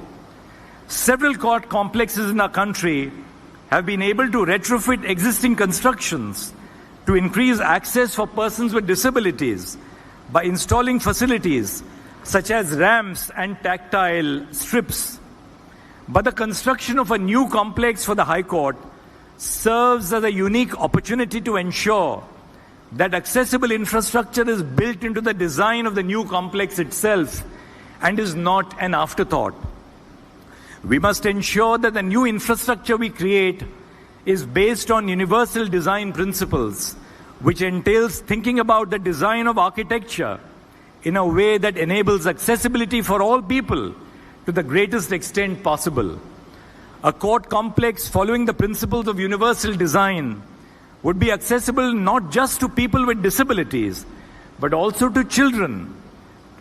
Several court complexes in our country have been able to retrofit existing constructions to increase access for persons with disabilities by installing facilities such as ramps and tactile strips. But the construction of a new complex for the High Court serves as a unique opportunity to ensure that accessible infrastructure is built into the design of the new complex itself and is not an afterthought. We must ensure that the new infrastructure we create is based on universal design principles, which entails thinking about the design of architecture in a way that enables accessibility for all people to the greatest extent possible. A court complex following the principles of universal design would be accessible not just to people with disabilities, but also to children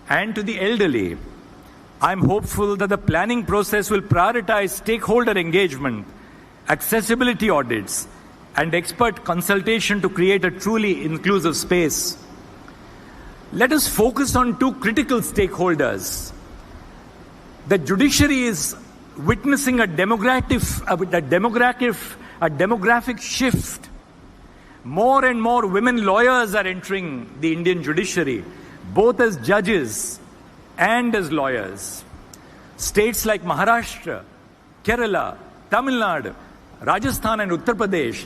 and to the elderly. I'm hopeful that the planning process will prioritize stakeholder engagement, accessibility audits, and expert consultation to create a truly inclusive space. Let us focus on two critical stakeholders. The judiciary is witnessing a demographic shift. More and more women lawyers are entering the Indian judiciary, both as judges and as lawyers. States like Maharashtra, Kerala, Tamil Nadu, Rajasthan and Uttar Pradesh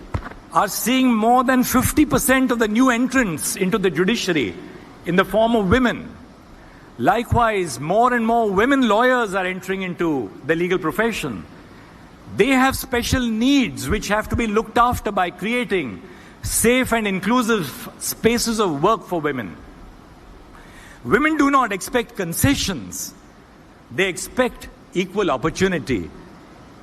are seeing more than 50% of the new entrants into the judiciary in the form of women. Likewise, more and more women lawyers are entering into the legal profession. They have special needs which have to be looked after by creating safe and inclusive spaces of work for women. Women do not expect concessions. They expect equal opportunity.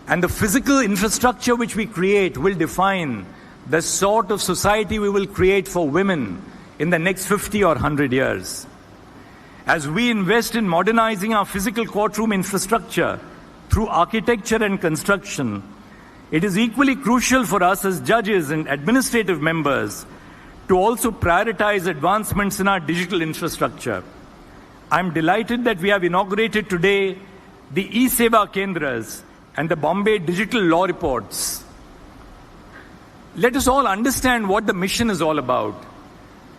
And the physical infrastructure which we create will define the sort of society we will create for women in the next 50 or 100 years. As we invest in modernizing our physical courtroom infrastructure through architecture and construction, it is equally crucial for us as judges and administrative members to also prioritize advancements in our digital infrastructure. I'm delighted that we have inaugurated today the E-Seva Kendras and the Bombay Digital Law Reports. Let us all understand what the mission is all about.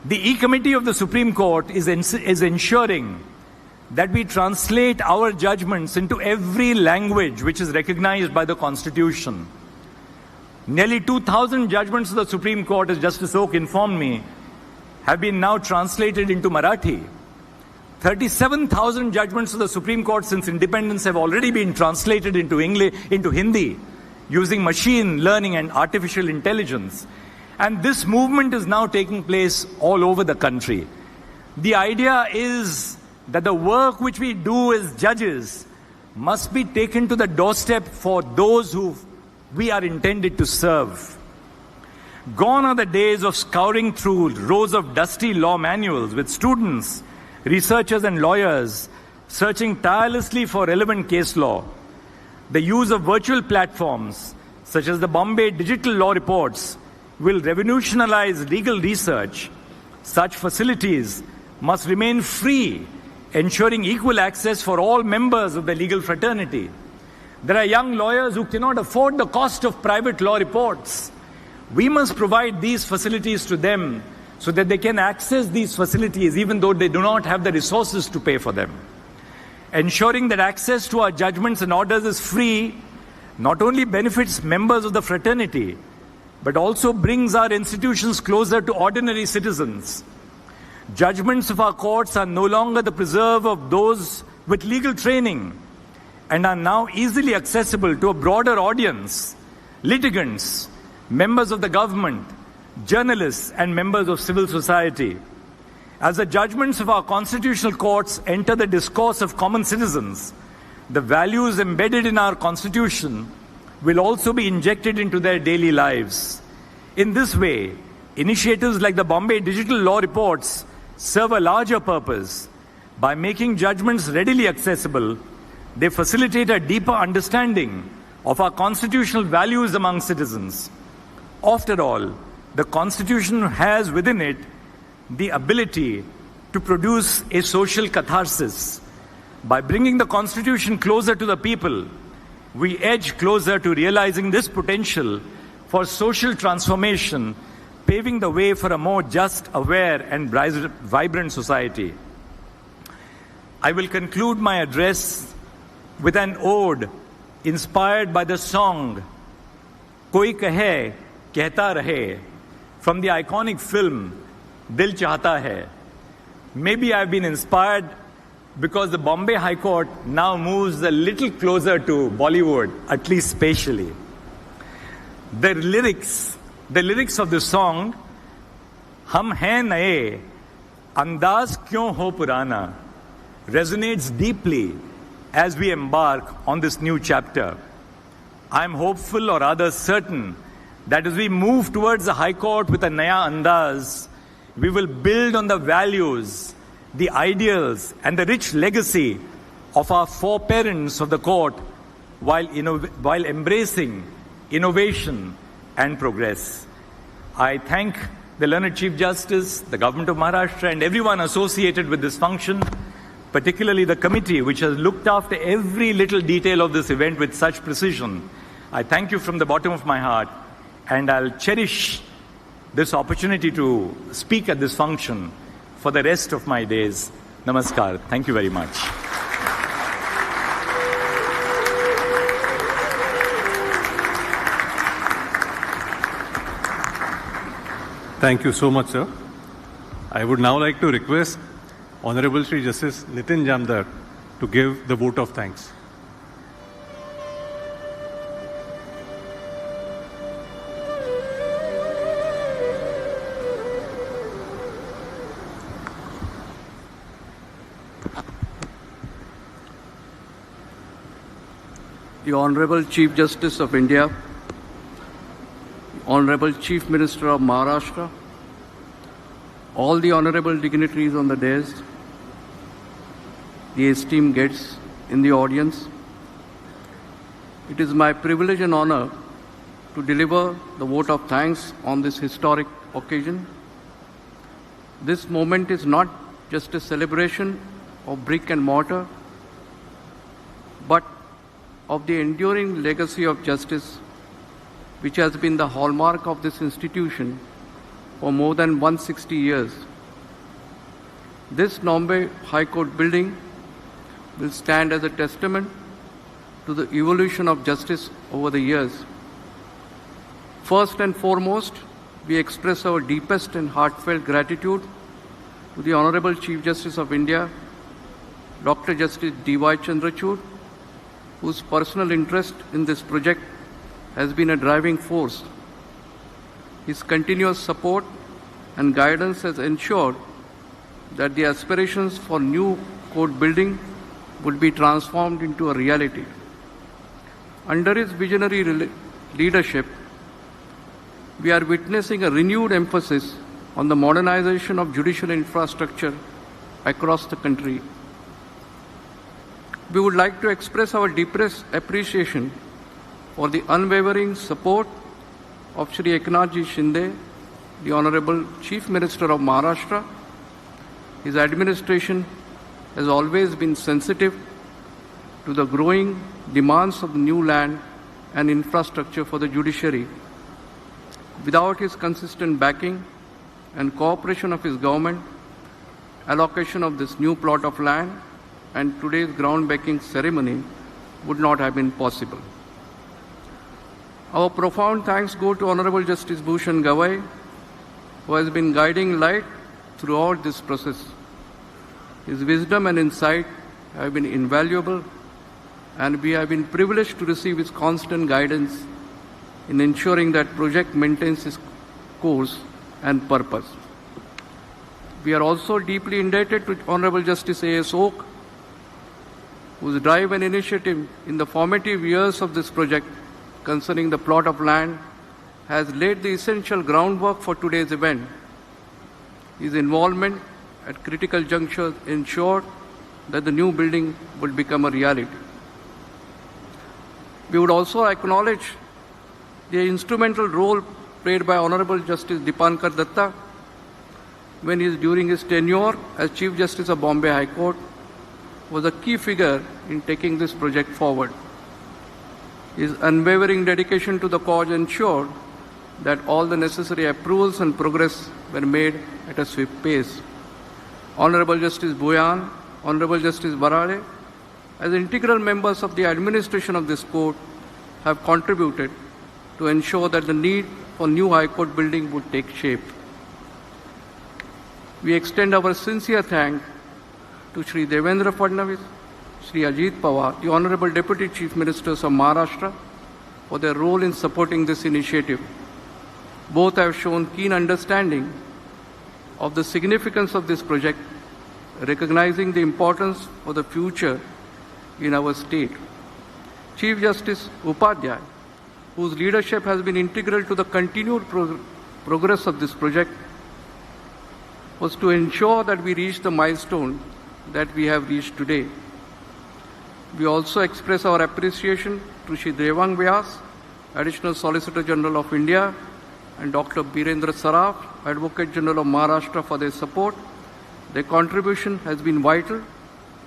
The E-Committee of the Supreme Court is ensuring that we translate our judgments into every language which is recognized by the Constitution. Nearly 2,000 judgments of the Supreme Court, as Justice Oak informed me, have been now translated into Marathi. 37,000 judgments of the Supreme Court since independence have already been translated into Hindi using machine learning and artificial intelligence. And this movement is now taking place all over the country. The idea is that the work which we do as judges must be taken to the doorstep for those who we are intended to serve. Gone are the days of scouring through rows of dusty law manuals with students, researchers and lawyers searching tirelessly for relevant case law. The use of virtual platforms such as the Bombay Digital Law Reports will revolutionize legal research. Such facilities must remain free, ensuring equal access for all members of the legal fraternity. There are young lawyers who cannot afford the cost of private law reports. We must provide these facilities to them so that they can access these facilities even though they do not have the resources to pay for them. Ensuring that access to our judgments and orders is free not only benefits members of the fraternity, but also brings our institutions closer to ordinary citizens. Judgments of our courts are no longer the preserve of those with legal training and are now easily accessible to a broader audience, litigants, members of the government, journalists, and members of civil society. As the judgments of our constitutional courts enter the discourse of common citizens, the values embedded in our constitution will also be injected into their daily lives. In this way, initiatives like the Bombay Digital Law Reports serve a larger purpose. By making judgments readily accessible, they facilitate a deeper understanding of our constitutional values among citizens. After all, the Constitution has within it the ability to produce a social catharsis. By bringing the Constitution closer to the people, we edge closer to realizing this potential for social transformation, paving the way for a more just, aware, and vibrant society. I will conclude my address with an ode inspired by the song Koi Kahe, Kehta Rahe from the iconic film Dil Chahta Hai. Maybe I've been inspired because the Bombay High Court now moves a little closer to Bollywood, at least spatially. The lyrics of the song, Hum Hain Naye, Andaz Kyun Ho Purana, resonates deeply as we embark on this new chapter. I am hopeful, or rather certain, that as we move towards the High Court with a Naya Andaz, we will build on the values, the ideals, and the rich legacy of our foreparents of the court while embracing innovation and progress. I thank the learned Chief Justice, the Government of Maharashtra, and everyone associated with this function, particularly the committee which has looked after every little detail of this event with such precision. I thank you from the bottom of my heart, and I'll cherish this opportunity to speak at this function for the rest of my days. Namaskar. Thank you very much. Thank you so much, sir. I would now like to request Honorable Shri Justice Nitin Jamdar to give the vote of thanks. The Honorable Chief Justice of India, Honorable Chief Minister of Maharashtra, all the honorable dignitaries on the dais, the esteemed guests in the audience, it is my privilege and honor to deliver the vote of thanks on this historic occasion. This moment is not just a celebration of brick and mortar, but of the enduring legacy of justice which has been the hallmark of this institution for more than 160 years. This Bombay High Court building will stand as a testament to the evolution of justice over the years. First and foremost, we express our deepest and heartfelt gratitude to the Honorable Chief Justice of India, Dr. Justice D.Y. Chandrachud, whose personal interest in this project has been a driving force. His continuous support and guidance has ensured that the aspirations for new court building would be transformed into a reality. Under his visionary leadership, we are witnessing a renewed emphasis on the modernization of judicial infrastructure across the country. We would like to express our deepest appreciation for the unwavering support of Shri Eknath Shinde, the Honorable Chief Minister of Maharashtra. His administration has always been sensitive to the growing demands of new land and infrastructure for the judiciary. Without his consistent backing and cooperation of his government, allocation of this new plot of land and today's groundbreaking ceremony would not have been possible. Our profound thanks go to Honorable Justice Bhushan Gavai, who has been guiding light throughout this process. His wisdom and insight have been invaluable, and we have been privileged to receive his constant guidance in ensuring that project maintains its course and purpose. We are also deeply indebted to Honorable Justice A.S. Oak, whose drive and initiative in the formative years of this project concerning the plot of land has laid the essential groundwork for today's event. His involvement at critical junctures ensured that the new building would become a reality. We would also acknowledge the instrumental role played by Honorable Justice Dipankar Datta when during his tenure as Chief Justice of Bombay High Court was a key figure in taking this project forward. His unwavering dedication to the cause ensured that all the necessary approvals and progress were made at a swift pace. Honorable Justice Bhuyan, Honorable Justice Barade, as integral members of the administration of this court, have contributed to ensure that the need for new High Court building would take shape. We extend our sincere thanks to Shri Devendra Fadnavis, Shri Ajit Pawar, the Honorable Deputy Chief Ministers of Maharashtra, for their role in supporting this initiative. Both have shown keen understanding of the significance of this project, recognizing the importance for the future in our state. Chief Justice Upadhyay, whose leadership has been integral to the continued progress of this project, was to ensure that we reach the milestone that we have reached today. We also express our appreciation to Shri Devang Vyas, Additional Solicitor General of India, and Dr. Birendra Saraf, Advocate General of Maharashtra, for their support. Their contribution has been vital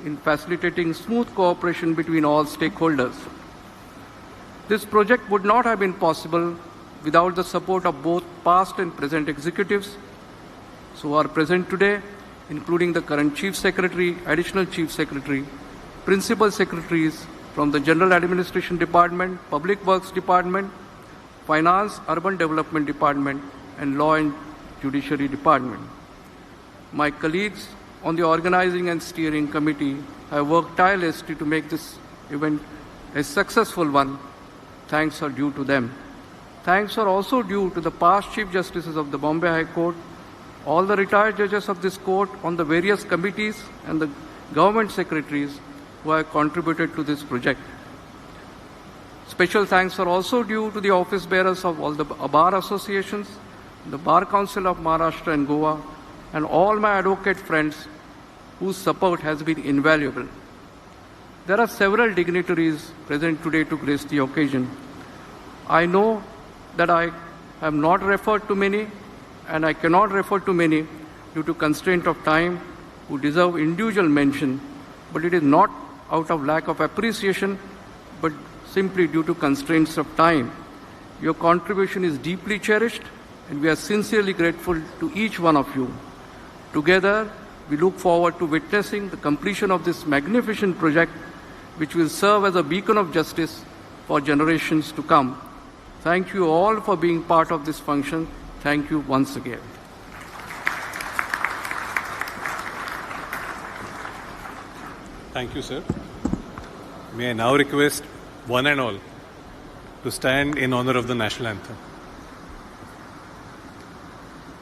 in facilitating smooth cooperation between all stakeholders. This project would not have been possible without the support of both past and present executives who are present today, including the current Chief Secretary, Additional Chief Secretary, Principal Secretaries from the General Administration Department, Public Works Department, Finance, Urban Development Department, and Law and Judiciary Department. My colleagues on the Organizing and Steering Committee have worked tirelessly to make this event a successful one. Thanks are due to them. Thanks are also due to the past Chief Justices of the Bombay High Court, all the retired judges of this court on the various committees, and the government secretaries who have contributed to this project. Special thanks are also due to the office bearers of all the bar associations, the Bar Council of Maharashtra and Goa, and all my advocate friends whose support has been invaluable. There are several dignitaries present today to grace the occasion. I know that I have not referred to many, and I cannot refer to many due to constraint of time, who deserve individual mention, but it is not out of lack of appreciation, but simply due to constraints of time. Your contribution is deeply cherished, and we are sincerely grateful to each one of you. Together, we look forward to witnessing the completion of this magnificent project, which will serve as a beacon of justice for generations to come. Thank you all for being part of this function. Thank you once again. Thank you, sir. May I now request one and all to stand in honor of the national anthem.